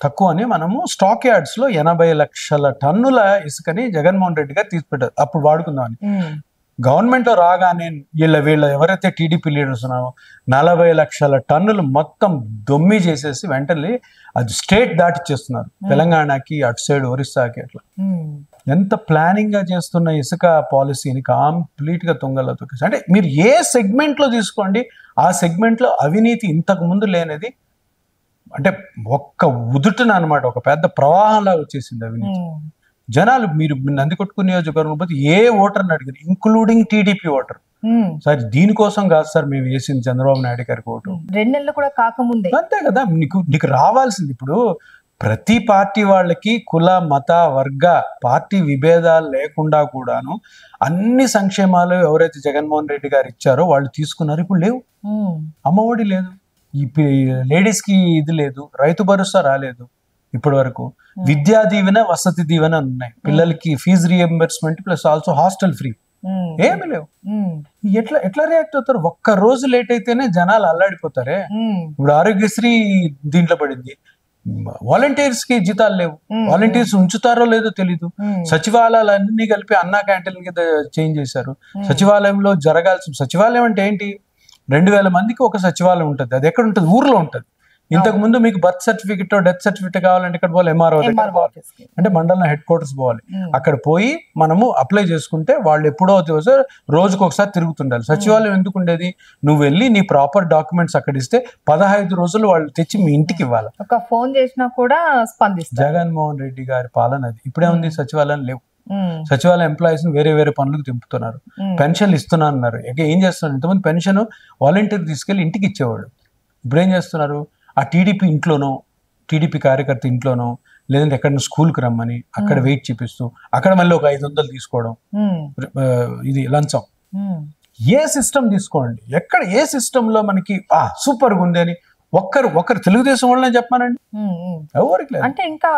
తక్కువ అని మనము స్టాక్ యార్డ్స్ లో 80 లక్షల టన్నుల ఇసుకని జగన్మోహన్ రెడ్డి గారు తీసిపెట్టారు. అప్పుడు వాడుకుందామని. గవర్నమెంట్ లో రాగానే వీళ్ళ ఎవరైతే టీడీపీ లీడర్స్ ఉన్నారో 40 లక్షల టన్నులు మొత్తం దొమ్మి చేసేసి వెంటనే అది స్టేట్ దాటిచ్చేస్తున్నారు, తెలంగాణకి, అటు సైడ్ ఒరిస్సాకి. అట్లా ఎంత ప్లానింగ్ గా చేస్తున్న ఇసుక పాలసీని కంప్లీట్ గా తుంగలో తొక్కేసి, అంటే మీరు ఏ సెగ్మెంట్ లో తీసుకోండి, ఆ సెగ్మెంట్ లో అవినీతి ఇంతకు ముందు లేనిది, అంటే ఒక్క ఉదుటన అనమాట, ఒక పెద్ద ప్రవాహంలా వచ్చేసింది అవినీతి. జనాలు, మీరు నందికొట్కు నియోజకవర్గం పోతే ఏ ఓటర్ని అడిగారు, ఇంక్లూడింగ్ టీడీపీ ఓటర్, సార్ దీనికోసం కాదు సార్ మేము వేసింది చంద్రబాబు నాయుడు గారికి ఓటు, 2 నెలలు కూడా కాకముందే. అంతే కదా, నీకు రావాల్సింది. ఇప్పుడు ప్రతి పార్టీ వాళ్ళకి కుల, మత, వర్గ, పార్టీ విభేదాలు లేకుండా కూడాను అన్ని సంక్షేమాలు ఎవరైతే జగన్మోహన్ రెడ్డి గారు ఇచ్చారో వాళ్ళు తీసుకున్నారు. ఇప్పుడు లేవు, అమ్మఒడి లేదు, ఈ లేడీస్ కి ఇది లేదు, రైతు భరోసా రాలేదు, ఇప్పటి వరకు. విద్యా దీవెన, వసతి దీవెన ఉన్నాయి, పిల్లలకి fees reimbursement plus also hostel free, ఏమి లేవు. ఎట్లా ఎట్లా రియాక్ట్ అవుతారు? ఒక్క రోజు లేట్ అయితేనే జనాలు అల్లాడిపోతారే. ఇప్పుడు ఆరోగ్యశ్రీ దీంట్లో పడింది, వాలంటీర్స్ కి జీతాలు లేవు, వాలంటీర్స్ ఉంచుతారో లేదో తెలీదు. సచివాలయాలు అన్ని కలిపి అన్నా క్యాంటీన్ కింద చేంజ్ చేశారు. సచివాలయంలో జరగాల్సిన, సచివాలయం అంటే ఏంటి, 2000 మందికి ఒక సచివాలయం ఉంటుంది. అది ఎక్కడ ఉంటుంది? ఊర్లో ఉంటుంది. ఇంతకు ముందు మీకు బర్త్ సర్టిఫికెట్, డెత్ సర్టిఫికెట్ కావాలంటే ఇక్కడ పోవాలి, ఎంఆర్ఓ అంటే మండలం హెడ్ క్వార్టర్స్ పోవాలి. అక్కడ పోయి మనము అప్లై చేసుకుంటే వాళ్ళు ఎప్పుడో రోజుకు ఒకసారి తిరుగుతుండాలి. సచివాలయం ఎందుకు ఉండేది? నువ్వు వెళ్ళి నీ ప్రాపర్ డాక్యుమెంట్స్ అక్కడ ఇస్తే 15 రోజులు వాళ్ళు తెచ్చి మీ ఇంటికి ఇవ్వాలి. ఒక ఫోన్ చేసినా కూడా స్పందిస్తారు. జగన్మోహన్ రెడ్డి గారి పాలన అది. ఇప్పుడే ఉంది, సచివాలయం లేవు. సచివాలయ ఎంప్లాయీస్ వేరే వేరే పనులకు తింపుతున్నారు. పెన్షన్లు ఇస్తున్నా అన్నారు. ఏం చేస్తున్నారు? ఇంతమంది పెన్షన్ వాలంటీర్ తీసుకెళ్లి ఇంటికి ఇచ్చేవాడు. ఇప్పుడు ఏం చేస్తున్నారు? ఆ టీడీపీ ఇంట్లోనో, టీడీపీ కార్యకర్త ఇంట్లోనో, లేదంటే ఎక్కడ స్కూల్కి రమ్మని అక్కడ వెయిట్ చూపిస్తూ అక్కడ మళ్ళీ ఒక 500 తీసుకోవడం, ఇది లంచం. ఏ సిస్టమ్ తీసుకోండి, ఎక్కడ ఏ సిస్టమ్ లో మనకి సూపర్గా ఉంది అని ఒక్కరు తెలుగుదేశం వాళ్ళనే చెప్పానండి, ఎవరికి లేదు. అంటే ఇంకా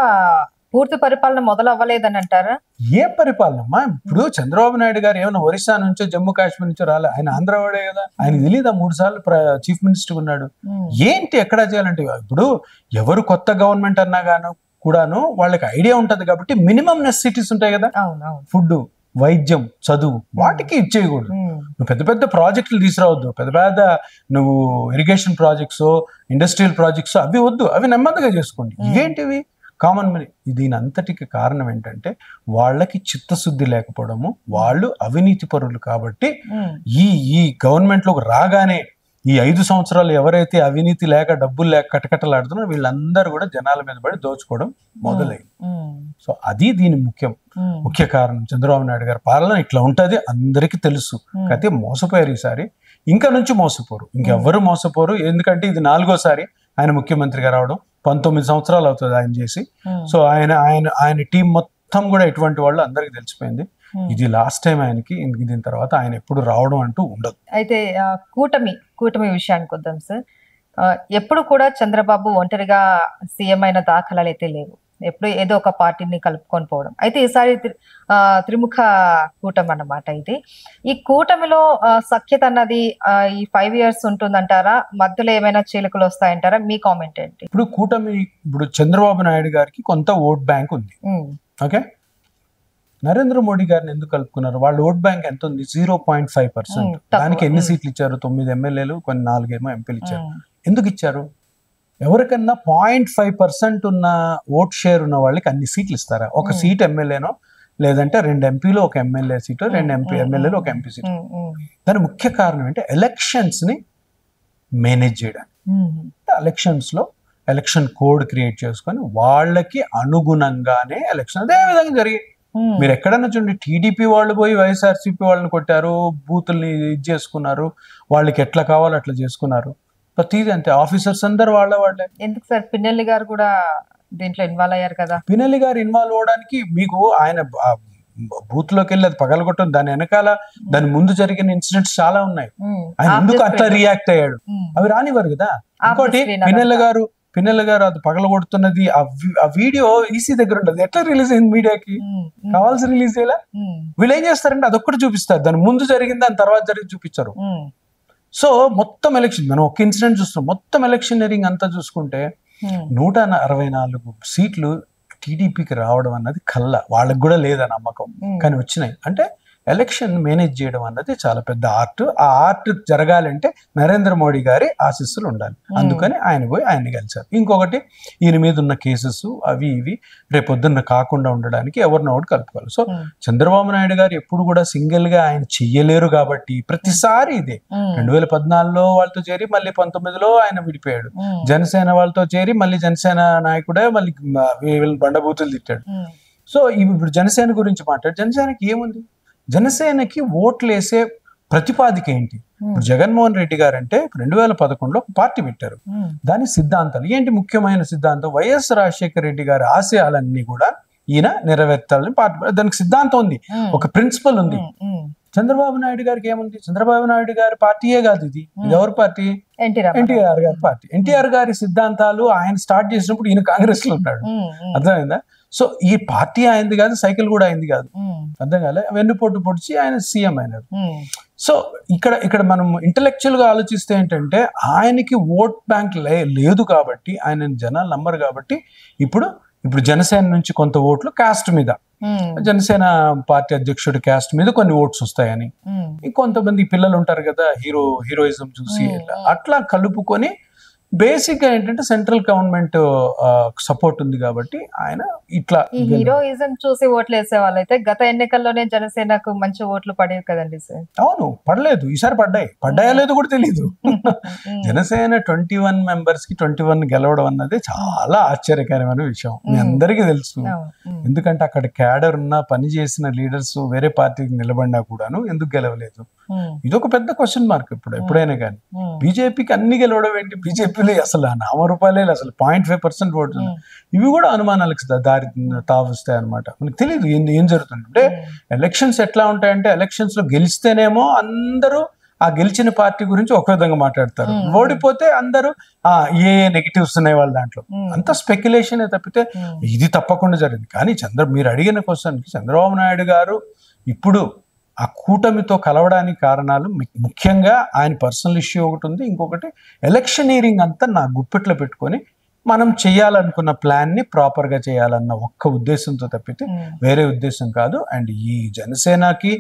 పూర్తి పరిపాలన మొదలు అవ్వలేదని అంటారా? ఏ పరిపాలన అమ్మా? ఇప్పుడు చంద్రబాబు నాయుడు గారు ఏమైనా ఒరిస్సా నుంచో జమ్మూ కాశ్మీర్ నుంచో రాలే, ఆయన ఆంధ్రవాడే కదా. ఆయన తెలియదా 3 సార్లు చీఫ్ మినిస్టర్ ఉన్నాడు. ఏంటి ఎక్కడ చేయాలంటే, ఇప్పుడు ఎవరు కొత్త గవర్నమెంట్ అన్నా గాను కూడాను వాళ్ళకి ఐడియా ఉంటది కాబట్టి మినిమం నెసెసిటీస్ ఉంటాయి కదా, ఫుడ్, వైద్యం, చదువు, వాటికి ఇచ్చేయకూడదు. నువ్వు పెద్ద పెద్ద ప్రాజెక్టులు తీసుకురావద్దు, పెద్ద పెద్ద నువ్వు ఇరిగేషన్ ప్రాజెక్ట్స్, ఇండస్ట్రియల్ ప్రాజెక్ట్స్ అవి వద్దు, అవి నెమ్మదిగా చేసుకోండి. ఇవేంటివి కామన్ మనీ. దీని అంతటికి కారణం ఏంటంటే వాళ్ళకి చిత్తశుద్ధి లేకపోవడము, వాళ్ళు అవినీతి పరులు. కాబట్టి ఈ గవర్నమెంట్ లోకి రాగానే ఈ 5 సంవత్సరాలు ఎవరైతే అవినీతి లేక డబ్బులు లేక కటకటలాడుతున్నారో వీళ్ళందరూ కూడా జనాల మీద పడి దోచుకోవడం మొదలైంది. సో అది దీని ముఖ్య కారణం. చంద్రబాబు నాయుడు గారి పాలన ఇట్లా ఉంటది, అందరికీ తెలుసు. అయితే మోసపోయారు ఈసారి, ఇంకా నుంచి మోసపోరు, ఇంకెవ్వరు మోసపోరు. ఎందుకంటే ఇది 4వ సారి ఆయన ముఖ్యమంత్రిగా రావడం. 19 సంవత్సరాలు అవుతుంది ఆయన చేసి. సో ఆయన టీం మొత్తం కూడా ఎటువంటి వాళ్ళు అందరికి తెలిసిపోయింది. ఇది లాస్ట్ టైం ఆయనకి. దీని తర్వాత ఆయన ఎప్పుడు రావడం అంటూ ఉండదు. అయితే కూటమి విషయానికి వద్దాం సార్. ఎప్పుడు కూడా చంద్రబాబు ఒంటరిగా సీఎం అయిన దాఖలాలు అయితే లేవు. ఎప్పుడు ఏదో ఒక పార్టీని కలుపుకొని పోవడం. అయితే ఈసారి త్రిముఖ కూటమి అన్నమాట ఇది. ఈ కూటమిలో సఖ్యత అన్నది ఈ 5 years ఉంటుందంటారా? మధ్యలో ఏమైనా చీలికలు వస్తాయంటారా? మీ కామెంట్ ఏంటి? ఇప్పుడు చంద్రబాబు నాయుడు గారికి కొంత ఓట్ బ్యాంక్ ఉంది. ఓకే, నరేంద్ర మోడీ గారిని ఎందుకు కలుపుకున్నారు? వాళ్ళ ఓట్ బ్యాంక్ ఎంత ఉంది? 0.5%. దానికి ఎన్ని సీట్లు ఇచ్చారు? 9 ఎమ్మెల్యేలు, కొన్ని 4 ఎంపీలు ఇచ్చారు. ఎందుకు ఇచ్చారు? ఎవరికన్నా 0.5% ఉన్న ఓట్ షేర్ ఉన్న వాళ్ళకి అన్ని సీట్లు ఇస్తారా? ఒక సీట్ ఎమ్మెల్యేనో, లేదంటే 2 ఎంపీలు, 1 ఎమ్మెల్యే సీటు, 2 ఎమ్మెల్యేలు, 1 ఎంపీ సీటు. దాని ముఖ్య కారణం ఏంటి? ఎలక్షన్స్ ని మేనేజ్ చేయడానికి. ఎలక్షన్స్ లో ఎలక్షన్ కోడ్ క్రియేట్ చేసుకొని వాళ్ళకి అనుగుణంగానే ఎలక్షన్ అదే విధంగా జరిగాయి. మీరు ఎక్కడన్నా చూడండి, టీడీపీ వాళ్ళు పోయి వైఎస్ఆర్సీపీ వాళ్ళని కొట్టారు, బూతుల్ని ఇది చేసుకున్నారు, వాళ్ళకి ఎట్లా కావాలో అట్లా చేసుకున్నారు. ప్రతిదీ అంతే. ఆఫీసర్స్ అందరు వాళ్ళే. ఎందుకు సార్ పిన్నెల్లి గారు కూడా దీంట్లో ఇన్వాల్వ్ అయ్యారు కదా? పిన్నెల్లి గారు ఇన్వాల్వ్ అవడానికి మీకు ఆయన బూత్ లోకి వెళ్ళి అది పగలగొట్టడం, దాని వెనకాల దాని ముందు జరిగిన ఇన్సిడెంట్స్ చాలా ఉన్నాయి. ఆయన ఎందుకు అట్లా రియాక్ట్ అయ్యాడు అవి రానివ్వరు కదా. ఇంకోటి పిన్నెల్లి గారు అది పగలగొడుతున్నది ఆ వీడియో ఈసీ దగ్గర ఉండదు. ఎట్లా రిలీజ్ అయింది? మీడియాకి కావాల్సి రిలీజ్ చేయాల. వీళ్ళు ఏం చేస్తారంటే అదొక్కటి చూపిస్తారు, దాని ముందు జరిగింది దాని తర్వాత జరిగింది చూపించారు. సో మొత్తం ఎలక్షన్, మనం ఒక ఇన్సిడెంట్ చూస్తాం, మొత్తం ఎలక్షనీరింగ్ అంతా చూసుకుంటే 164 సీట్లు టీడీపీకి రావడం అన్నది వాళ్ళకి కూడా లేదా నమ్మకం, కానీ వచ్చినాయి. అంటే ఎలక్షన్ మేనేజ్ చేయడం అన్నది చాలా పెద్ద ఆర్ట్. ఆ ఆర్ట్ జరగాలంటే నరేంద్ర మోడీ గారి ఆశీస్సులు ఉండాలి. అందుకని ఆయన పోయి ఆయన్ని కలిశారు. ఇంకొకటి, ఈయన మీద ఉన్న కేసెస్ అవి ఇవి రేపొద్దున్న కాకుండా ఉండడానికి ఎవరినో ఒకటి కలుపుకోవాలి. సో చంద్రబాబు నాయుడు గారు ఎప్పుడు కూడా సింగిల్ గా ఆయన చెయ్యలేరు కాబట్టి ప్రతిసారి ఇదే. 2014లో వాళ్ళతో చేరి మళ్ళీ 19లో ఆయన విడిపోయాడు. జనసేన వాళ్ళతో చేరి మళ్ళీ జనసేన నాయకుడే మళ్ళీ బండబూతులు తిట్టాడు. సో ఇప్పుడు జనసేన గురించి జనసేనకి ఏముంది? జనసేనకి ఓట్లు వేసే ప్రతిపాదిక ఏంటి? ఇప్పుడు జగన్మోహన్ రెడ్డి గారు అంటే 2011లో ఒక పార్టీ పెట్టారు. దాని సిద్ధాంతాలు ఏంటి? ముఖ్యమైన సిద్ధాంతం వైఎస్ రాజశేఖర రెడ్డి గారి ఆశయాలన్నీ కూడా ఈయన నెరవేర్చాలని పార్టీ, దానికి సిద్ధాంతం ఉంది, ఒక ప్రిన్సిపల్ ఉంది. చంద్రబాబు నాయుడు గారికి ఏముంది? చంద్రబాబు నాయుడు గారి పార్టీయే కాదు ఇది ఎవరి పార్టీ? ఎన్టీఆర్ గారి పార్టీ. ఎన్టీఆర్ గారి సిద్ధాంతాలు ఆయన స్టార్ట్ చేసినప్పుడు ఈయన కాంగ్రెస్ లో ఉన్నాడు. అర్థమైందా? సో ఈ పార్టీ అయింది కాదు, సైకిల్ కూడా అయింది కాదు. అర్థం కాలే, వెన్నుపోటు పొడిచి ఆయన సీఎం అయినాడు. సో ఇక్కడ మనం ఇంటలెక్చువల్ గా ఆలోచిస్తే ఏంటంటే ఆయనకి ఓట్ బ్యాంక్ లేదు కాబట్టి, ఆయన జనాలు నమ్మరు కాబట్టి ఇప్పుడు జనసేన నుంచి కొంత ఓట్లు కాస్ట్ మీద, జనసేన పార్టీ అధ్యక్షుడి క్యాస్ట్ మీద కొన్ని ఓట్స్ వస్తాయని, ఇంకొంతమంది పిల్లలు ఉంటారు కదా హీరోయిజం చూసి అట్లా కలుపుకొని బేసిక్ గా ఏంటంటే సెంట్రల్ గవర్నమెంట్ సపోర్ట్ ఉంది కాబట్టి ఆయన ఇట్లా ఈ హీరోయిజం చూసి ఓట్లు వేసే వాళ్ళైతే గత ఎన్నికల్లోనే జనసేనకు మంచి ఓట్లు పడేవి కదండి సార్. అవును, పడలేదు, ఈసారి పడ్డాయా లేదో కూడా తెలీదు. జనసేన 21 మెంబర్స్ కి 21 గెలవడం అన్నది చాలా ఆశ్చర్యకరమైన విషయం, మీ అందరికీ తెలుసు. ఎందుకంటే అక్కడ క్యాడర్ ఉన్న పని చేసిన లీడర్స్ వేరే పార్టీకి నిలబడినా కూడాను ఎందుకు గెలవలేదు? ఇదొక పెద్ద క్వశ్చన్ మార్క్ ఎప్పుడైనా కానీ. బీజేపీకి అన్ని గెలవడం ఏంటి? బీజేపీలో అసలు నామరూపాయలే అసలు 0.5% ఓట్లు. ఇవి కూడా అనుమానాలకు దారి తావిస్తాయి అనమాట. మనకు తెలియదు ఏం జరుగుతుంది. అంటే ఎలక్షన్స్ ఎట్లా ఉంటాయంటే, ఎలక్షన్స్ లో గెలిస్తేనేమో అందరూ ఆ గెలిచిన పార్టీ గురించి ఒక విధంగా మాట్లాడతారు, ఓడిపోతే అందరూ ఏ నెగిటివ్స్ ఉన్నాయి వాళ్ళ దాంట్లో. అంత స్పెక్యులేషన్ తప్పితే ఇది తప్పకుండా జరిగింది. కానీ మీరు అడిగిన క్వశ్చన్కి చంద్రబాబు నాయుడు గారు ఇప్పుడు ఆ కూటమితో కలవడానికి కారణాలు ముఖ్యంగా ఆయన పర్సనల్ ఇష్యూ ఒకటి ఉంది, ఇంకొకటి ఎలక్షనీరింగ్ అంతా నా గుప్పెట్లో పెట్టుకొని మనం చేయాలనుకున్న ప్లాన్ ని ప్రాపర్ గా చేయాలన్న ఒక్క ఉద్దేశంతో తప్పితే వేరే ఉద్దేశం కాదు. అండ్ ఈ జనసేనకి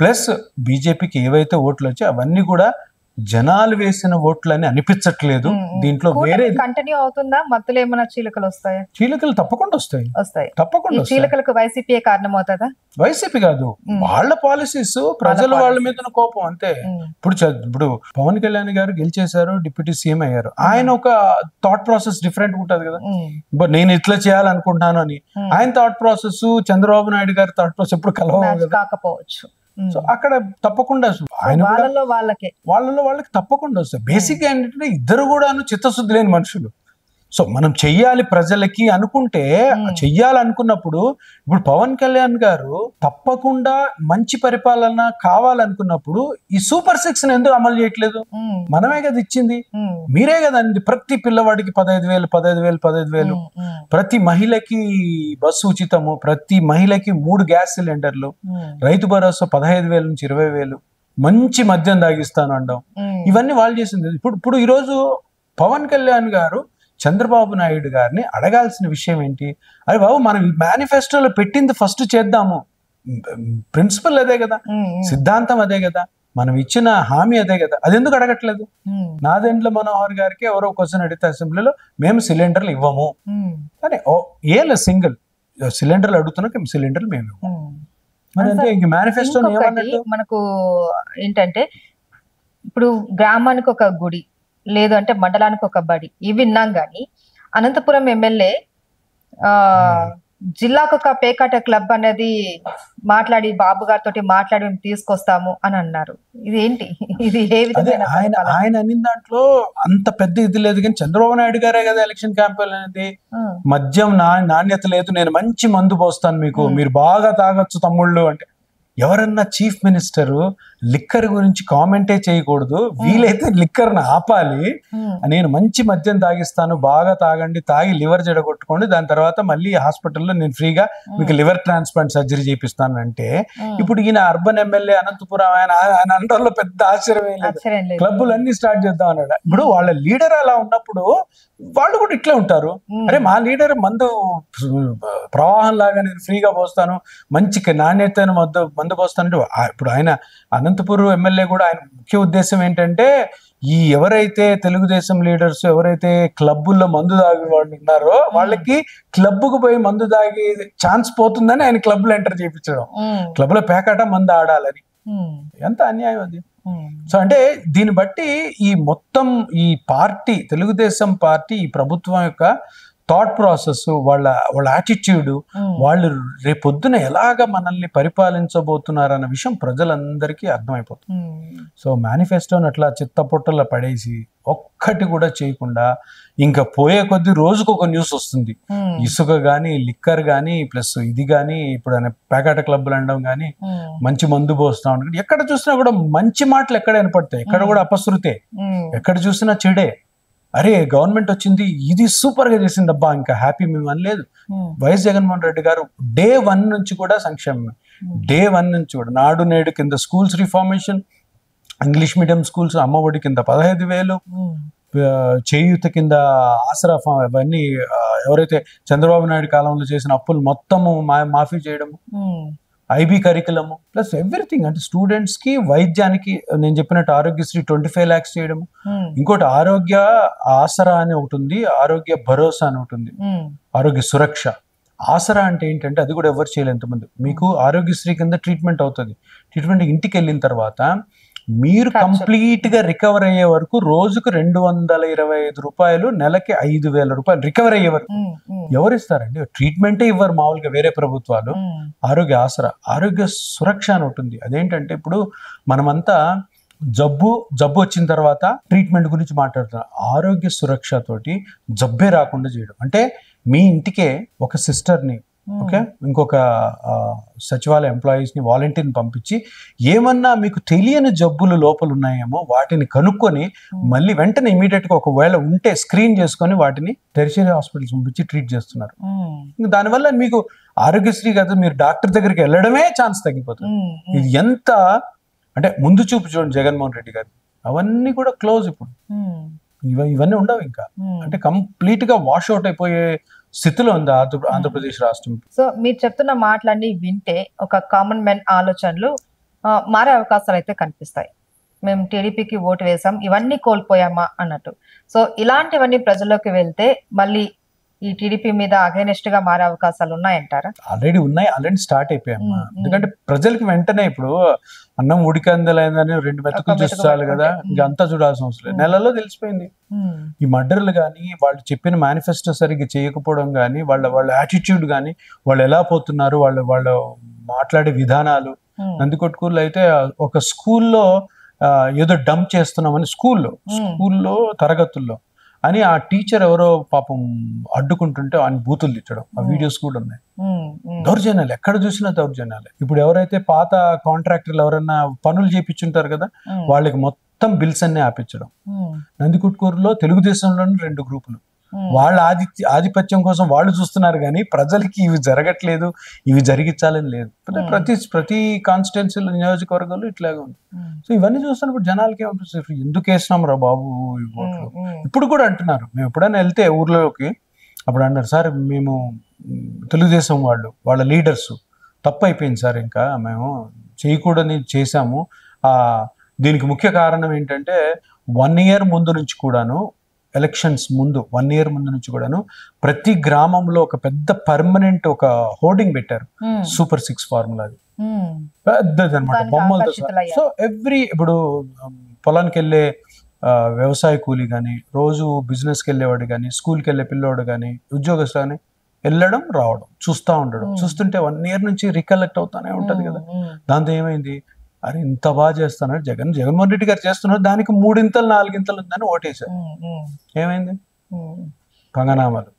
ప్లస్ బీజేపీకి ఏవైతే ఓట్లు వచ్చాయో అవన్నీ కూడా జనాలు వేసిన ఓట్లని అనిపించట్లేదు. దీంట్లో వేరే కంటిన్యూ అవుతుందా? మధ్యలో ఏమైనా చీలికలు వస్తాయా? చీలికలు తప్పకుండా వస్తాయి. తప్పకుండా చీలికలకు వైసీపీ కారణం అవుతుందా? వైసీపీ కాదు, వాళ్ళ పాలసీస్, ప్రజలు వాళ్ళ మీద కోపం అంతే. ఇప్పుడు పవన్ కళ్యాణ్ గారు గెలిచేశారు, డిప్యూటీ సీఎం అయ్యారు. ఆయన ఒక థాట్ ప్రాసెస్ డిఫరెంట్ ఉంటది కదా, నేను ఇట్లా చేయాలనుకుంటున్నాను అని. ఆయన థాట్ ప్రాసెస్ చంద్రబాబు నాయుడు గారి థాట్ ప్రాసెస్ ఎప్పుడు కాకపోవచ్చు. సో అక్కడ తప్పకుండా వాళ్ళలో వాళ్ళకి తప్పకుండా వస్తాయి. బేసిక్ గా ఏంటంటే ఇద్దరు కూడాను చిత్తశుద్ధి లేని మనుషులు. సో మనం చెయ్యాలి ప్రజలకి అనుకుంటే, చెయ్యాలనుకున్నప్పుడు ఇప్పుడు పవన్ కళ్యాణ్ గారు తప్పకుండా మంచి పరిపాలన కావాలనుకున్నప్పుడు ఈ సూపర్ 6 ఎందుకు అమలు చేయట్లేదు? మనమే కదా ఇచ్చింది, మీరే కదా అండి. ప్రతి పిల్లవాడికి 15,000 ప్రతి మహిళకి బస్సు ఉచితము, ప్రతి మహిళకి 3 గ్యాస్ సిలిండర్లు, రైతు భరోసా 15,000 నుంచి 20,000, మంచి మద్యం తాగిస్తాను అనడం, ఇవన్నీ వాళ్ళు చేసింది. ఇప్పుడు ఈరోజు పవన్ కళ్యాణ్ గారు చంద్రబాబు నాయుడు గారిని అడగాల్సిన విషయం ఏంటి? అరే బాబు, మనం మేనిఫెస్టోలో పెట్టింది ఫస్ట్ చేద్దాము, ప్రిన్సిపల్ అదే కదా, సిద్ధాంతం అదే కదా, మనం ఇచ్చిన హామీ అదే కదా, అది ఎందుకు అడగట్లేదు? నాదెండ్ల మనోహర్ గారికి ఎవరో క్వశ్చన్ అడిగితే అసెంబ్లీలో, మేము సిలిండర్లు ఇవ్వము కానీ సింగిల్ సిలిండర్లు అడుగుతున్నా, సిలిండర్లు మేము ఇవ్వము. అంటే ఇంక మేనిఫెస్టో మనకు ఏంటంటే, ఇప్పుడు గ్రామానికి ఒక గుడి, లేదు అంటే మండలానికి ఒక బడి, ఇవి విన్నాం. కానీ అనంతపురం ఎమ్మెల్యే జిల్లాకు ఒక పేకాట క్లబ్ అనేది మాట్లాడి, బాబు గారితో మాట్లాడి మేము తీసుకొస్తాము అని అన్నారు. ఇది ఏంటి? ఇది ఏ విధంగా? ఆయన అన్ని దాంట్లో అంత పెద్ద ఇది లేదు, కానీ చంద్రబాబు నాయుడు గారే కదా ఎలక్షన్ క్యాంపెయిన్ అనేది, మద్యం నాణ్యత లేదు, నేను మంచి మందు పోస్తాను మీకు, మీరు బాగా తాగొచ్చు తమ్ముళ్ళు అంటే. ఎవరన్నా చీఫ్ మినిస్టర్ లిక్కర్ గురించి కామెంటే చేయకూడదు, వీలైతే లిక్కర్ ని ఆపాలి. నేను మంచి మద్యం తాగిస్తాను, బాగా తాగండి, తాగి లివర్ జడగొట్టుకోండి, దాని తర్వాత మళ్ళీ హాస్పిటల్లో నేను ఫ్రీగా మీకు లివర్ ట్రాన్స్ప్లాంట్ సర్జరీ చేపిస్తాను అంటే, ఇప్పుడు ఈయన అర్బన్ ఎమ్మెల్యే అనంతపురం, ఆయన అంటలో పెద్ద ఆశ్చర్యం లేదు, క్లబ్బులన్నీ స్టార్ట్ చేద్దాం అన్నాడు. ఇప్పుడు వాళ్ళ లీడర్ అలా ఉన్నప్పుడు వాళ్ళు కూడా ఇట్లా ఉంటారు. అరే మా లీడర్ మందు ప్రవాహం లాగా నేను ఫ్రీగా పోస్తాను, మంచి నాణ్యత మందు పోస్తాను. ఇప్పుడు ఆయన అనంతపురం ఎమ్మెల్యే కూడా ఆయన ముఖ్య ఉద్దేశం ఏంటంటే, ఈ ఎవరైతే తెలుగుదేశం లీడర్స్ ఎవరైతే క్లబ్బుల్లో మందు తాగే వాళ్ళు ఉన్నారో వాళ్ళకి క్లబ్కు పోయి మందు తాగే ఛాన్స్ పోతుందని ఆయన క్లబ్లో ఎంటర్ చేయించడం, క్లబ్లో పేకాట మందు ఆడాలని. ఎంత అన్యాయం అది. సో అంటే దీన్ని బట్టి ఈ మొత్తం ఈ పార్టీ, తెలుగుదేశం పార్టీ, ఈ ప్రభుత్వం యొక్క థాట్ ప్రాసెస్, వాళ్ళ వాళ్ళ యాటిట్యూడ్, వాళ్ళు రేపొద్దున ఎలాగ మనల్ని పరిపాలించబోతున్నారు అన్న విషయం ప్రజలందరికీ అర్థమైపోతుంది. సో మేనిఫెస్టోని అట్లా చిత్తపుట్టలో పడేసి ఒక్కటి కూడా చేయకుండా ఇంకా పోయే కొద్ది రోజుకు ఒక న్యూస్ వస్తుంది. ఇసుక కానీ, లిక్కర్ కానీ, ప్లస్ ఇది కానీ, ఇప్పుడు పేకాట క్లబ్లు అనడం కానీ, మంచి మందు పోస్తా ఉంటాడు. ఎక్కడ చూసినా కూడా మంచి మాటలు ఎక్కడ వినపడతాయి, ఎక్కడ కూడా అపశృతే, ఎక్కడ చూసినా చెడే. అరే గవర్నమెంట్ వచ్చింది, ఇది సూపర్ గా చేసింది అబ్బా, ఇంకా హ్యాపీ మేము అనలేదు. వైఎస్ జగన్మోహన్ రెడ్డి గారు డే 1 నుంచి కూడా సంక్షేమం, డే 1 నుంచి కూడా నాడు నేడు కింద schools reformation, English medium schools Ammavodi కింద 15,000, చేయూత కింద ఆసరా, అవన్నీ ఎవరైతే చంద్రబాబు నాయుడు కాలంలో చేసిన అప్పులు మొత్తము మాఫీ చేయడము, ఐబీ కరికులము, ప్లస్ ఎవ్రీథింగ్. అంటే స్టూడెంట్స్ కి, వైద్యానికి నేను చెప్పినట్టు ఆరోగ్యశ్రీ 25 lakhs చేయడం. ఇంకోటి ఆరోగ్య ఆసరా అని ఒకటి ఉంది, ఆరోగ్య భరోసా అని ఒకటి ఉంది, ఆరోగ్య సురక్ష. ఆసరా అంటే ఏంటంటే అది కూడా ఎవరు చేయలేదు ఎంతమంది. మీకు ఆరోగ్యశ్రీ కింద ట్రీట్మెంట్ అవుతుంది. ట్రీట్మెంట్ ఇంటికి వెళ్ళిన తర్వాత మీరు కంప్లీట్ గా రికవర్ అయ్యే వరకు రోజుకు 225 రూపాయలు, నెలకి 5,000 రూపాయలు రికవర్ అయ్యే వరకు ఎవరు ఇస్తారండి? ట్రీట్మెంటే ఇవ్వరు మామూలుగా వేరే ప్రభుత్వాలు. ఆరోగ్య ఆసరా, ఆరోగ్య సురక్ష అని ఉంటుంది. అదేంటంటే ఇప్పుడు మనమంతా జబ్బు వచ్చిన తర్వాత ట్రీట్మెంట్ గురించి మాట్లాడుతున్నాం. ఆరోగ్య సురక్ష తోటి జబ్బే రాకుండా చేయడం అంటే మీ ఇంటికే ఒక సిస్టర్ని, ఓకే, ఇంకొక సచివాలయ ఎంప్లాయీస్ ని, వాలంటీర్ని పంపించి ఏమన్నా మీకు తెలియని జబ్బులు లోపల ఉన్నాయేమో వాటిని కనుక్కొని మళ్ళీ వెంటనే ఇమీడియట్ గా ఒకవేళ ఉంటే స్క్రీన్ చేసుకొని వాటిని టెరిషరీ హాస్పిటల్స్ పంపించి ట్రీట్ చేస్తున్నారు. దానివల్ల మీకు ఆరోగ్యశ్రీ కదా, మీరు డాక్టర్ దగ్గరికి వెళ్ళడమే ఛాన్స్ తగ్గిపోతుంది. ఇది ఎంత అంటే ముందు చూపు చూడండి జగన్మోహన్ రెడ్డి గారు. అవన్నీ కూడా క్లోజ్ ఇప్పుడు, ఇవన్నీ ఉండవు ఇంకా. అంటే కంప్లీట్ గా వాష్ అవుట్ అయిపోయే స్థితిలో ఉంది ఆంధ్రప్రదేశ్ రాష్ట్రం. సో మీరు చెప్తున్న మాటలన్నీ వింటే ఒక కామన్ మ్యాన్ ఆలోచనలు మారే అవకాశాలు అయితే కనిపిస్తాయి. మేము టీడీపీకి ఓటు వేసాం, ఇవన్నీ కోల్పోయామా అన్నట్టు. సో ఇలాంటివన్నీ ప్రజల్లోకి వెళ్తే మళ్ళీ ఈ టీడీపీ మీద అగైనెస్ట్ గా మారే అవకాశాలు ఉన్నాయంటారా? ఆల్రెడీ ఉన్నాయి, ఆల్రెడీ స్టార్ట్ అయిపోయామ్మా. ఎందుకంటే ప్రజలకి వెంటనే ఇప్పుడు అన్నం ఉడికందలైందని 2 మెతుకులు చూస్తాలి కదా, ఇంకంతా చూడాల్సిన అవసరం లేదు. నెలలో తెలిసిపోయింది. ఈ మర్డర్లు కానీ, వాళ్ళు చెప్పిన మేనిఫెస్టో సరిగ్గా చేయకపోవడం కానీ, వాళ్ళ యాటిట్యూడ్ కానీ, వాళ్ళు ఎలా పోతున్నారు, వాళ్ళు మాట్లాడే విధానాలు. నందికొట్కూరులో అయితే ఒక స్కూల్లో ఏదో డంప్ చేస్తున్నామని స్కూల్లో తరగతుల్లో అని ఆ టీచర్ ఎవరో పాపం అడ్డుకుంటుంటే ఆయన బూతులు తిట్టడం, ఆ వీడియోస్ కూడా ఉన్నాయి. దౌర్జన్యాలు ఎక్కడ చూసినా దౌర్జన్యాలే. ఇప్పుడు ఎవరైతే పాత కాంట్రాక్టర్లు ఎవరైనా పనులు చేయించుంటారు కదా, వాళ్ళకి మొత్తం బిల్స్ అన్ని ఆపించడం. నందికొట్కూరులో తెలుగుదేశంలోని 2 గ్రూపులు, వాళ్ళ ఆధిపత్యం కోసం వాళ్ళు చూస్తున్నారు కానీ ప్రజలకి ఇవి జరగట్లేదు, ఇవి జరిగించాలని లేదు. ప్రతి కాన్స్టిట్యున్సీలో, నియోజకవర్గాల్లో ఇట్లాగే ఉంది. సో ఇవన్నీ చూస్తున్నప్పుడు జనాలకి ఏమనిపిస్తుంది, ఎందుకు వేసినాం రా బాబు ఈ ఓట్లు. ఇప్పుడు కూడా అంటున్నారు, మేము ఎప్పుడైనా వెళ్తే ఊర్లోకి అప్పుడు అన్నారు, సార్ మేము తెలుగుదేశం వాళ్ళ లీడర్స్ తప్పు అయిపోయింది సార్, ఇంకా మేము చేయకూడని చేశాము. దీనికి ముఖ్య కారణం ఏంటంటే 1 year ముందు నుంచి కూడాను, ఎలక్షన్స్ ముందు 1 year ముందు నుంచి కూడాను ప్రతి గ్రామంలో ఒక పెద్ద పర్మనెంట్ ఒక హోర్డింగ్ పెట్టారు, సూపర్ 6 ఫార్ములాది, పెద్దది అనమాట, బొమ్మలతో. సో ఇప్పుడు పొలానికి వెళ్ళే వ్యవసాయ కూలీ కానీ, రోజు బిజినెస్కి వెళ్ళేవాడు కానీ, స్కూల్కి వెళ్ళే పిల్లోడు కానీ, ఉద్యోగస్తులు కానీ వెళ్ళడం రావడం చూస్తూ ఉండడం, చూస్తుంటే 1 year నుంచి రికలెక్ట్ అవుతానే ఉంటది కదా. దాంతో ఏమైంది, అరే ఇంత బాగా చేస్తున్నారు జగన్మోహన్ రెడ్డి గారు చేస్తున్నారు, దానికి 3 ఇంతలు 4 ఇంతలు ఉందని ఓటేశారు. ఏమైంది, పంగనామాలు.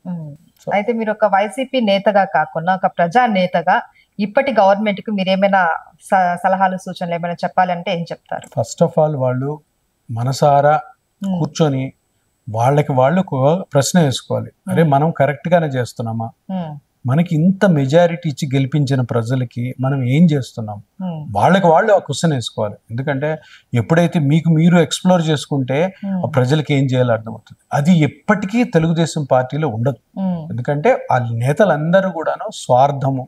అయితే మీరు ఒక వైసీపీ నేతగా కాకుండా ఒక ప్రజా నేతగా ఇప్పటి గవర్నమెంట్ కు మీరు ఏమైనా సలహాలు, సూచనలు ఏమైనా చెప్పాలంటే ఏం చెప్తారు? ఫస్ట్ ఆఫ్ ఆల్ వాళ్ళు మనసారా కూర్చొని వాళ్ళకి వాళ్ళు ప్రశ్న వేసుకోవాలి, అరే మనం కరెక్ట్ గానే చేస్తున్నామా, మనకి ఇంత మెజారిటీ ఇచ్చి గెలిపించిన ప్రజలకి మనం ఏం చేస్తున్నాం, వాళ్ళకి వాళ్ళు ఆ క్వశ్చన్ వేసుకోవాలి. ఎందుకంటే ఎప్పుడైతే మీకు మీరు ఎక్స్ప్లోర్ చేసుకుంటే ప్రజలకి ఏం చేయాలో అర్థమవుతుంది. అది ఎప్పటికీ తెలుగుదేశం పార్టీలో ఉండదు. ఎందుకంటే ఆ నేతలందరూ కూడాను స్వార్థము,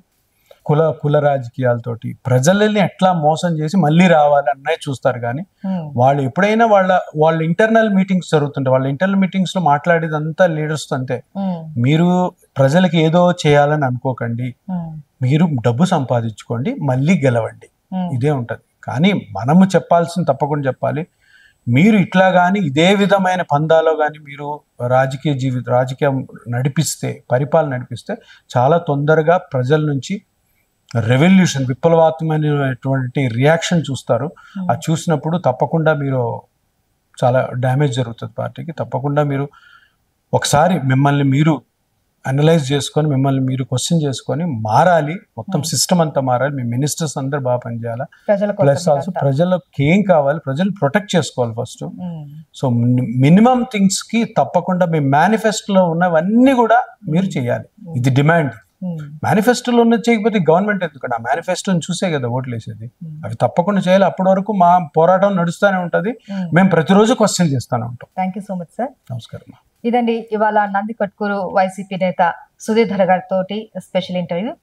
కుల రాజకీయాలతోటి ప్రజలని ఎట్లా మోసం చేసి మళ్ళీ రావాలి అన్నయ్య చూస్తారు. కానీ వాళ్ళు ఎప్పుడైనా వాళ్ళ ఇంటర్నల్ మీటింగ్స్ జరుగుతుంటాయి, వాళ్ళ ఇంటర్నల్ మీటింగ్స్ లో మాట్లాడేదంతా లీడర్స్ అంతే, మీరు ప్రజలకి ఏదో చేయాలని అనుకోకండి, మీరు డబ్బు సంపాదించుకోండి, మళ్ళీ గెలవండి, ఇదే ఉంటది. కానీ మనము తప్పకుండా చెప్పాలి, మీరు ఇట్లా కానీ ఇదే విధమైన పందాలో కానీ మీరు రాజకీయం నడిపిస్తే, పరిపాలన నడిపిస్తే చాలా తొందరగా ప్రజల నుంచి రెవల్యూషన్, విప్లవాత్మకమైనటువంటి రియాక్షన్ చూస్తారు. అది చూసినప్పుడు తప్పకుండా మీరు చాలా డ్యామేజ్ జరుగుతుంది పార్టీకి. తప్పకుండా మీరు ఒకసారి మిమ్మల్ని మీరు అనలైజ్ చేసుకొని, మిమ్మల్ని మీరు క్వశ్చన్ చేసుకొని మారాలి. మొత్తం సిస్టమ్ అంతా మారాలి. మీ మినిస్టర్స్ అందరు బాగా పనిచేయాలి. ప్లస్ ఆల్సో ప్రజలకు ఏం కావాలి, ప్రజలు ప్రొటెక్ట్ చేసుకోవాలి ఫస్ట్. సో మినిమం థింగ్స్ కి తప్పకుండా మీ మేనిఫెస్టోలో ఉన్నవన్నీ కూడా మీరు చేయాలి. ఇది డిమాండ్. మేనిఫెస్టోలో ఉన్నది చేయకపోతే గవర్నమెంట్ ఎందుకంటే ఆ మేనిఫెస్టోని చూసే కదా ఓట్లు వేసేది. అవి తప్పకుండా చేయాలి. అప్పటి వరకు మా పోరాటం నడుస్తూనే ఉంటుంది. మేము ప్రతిరోజు క్వశ్చన్ చేస్తూనే ఉంటాం. Thank you so much sir. నమస్కారం. ఇదండి ఇవాళ నందికొట్కూరు వైసీపీ నేత సుధీర్ ధర్ గారితో స్పెషల్ ఇంటర్వ్యూ.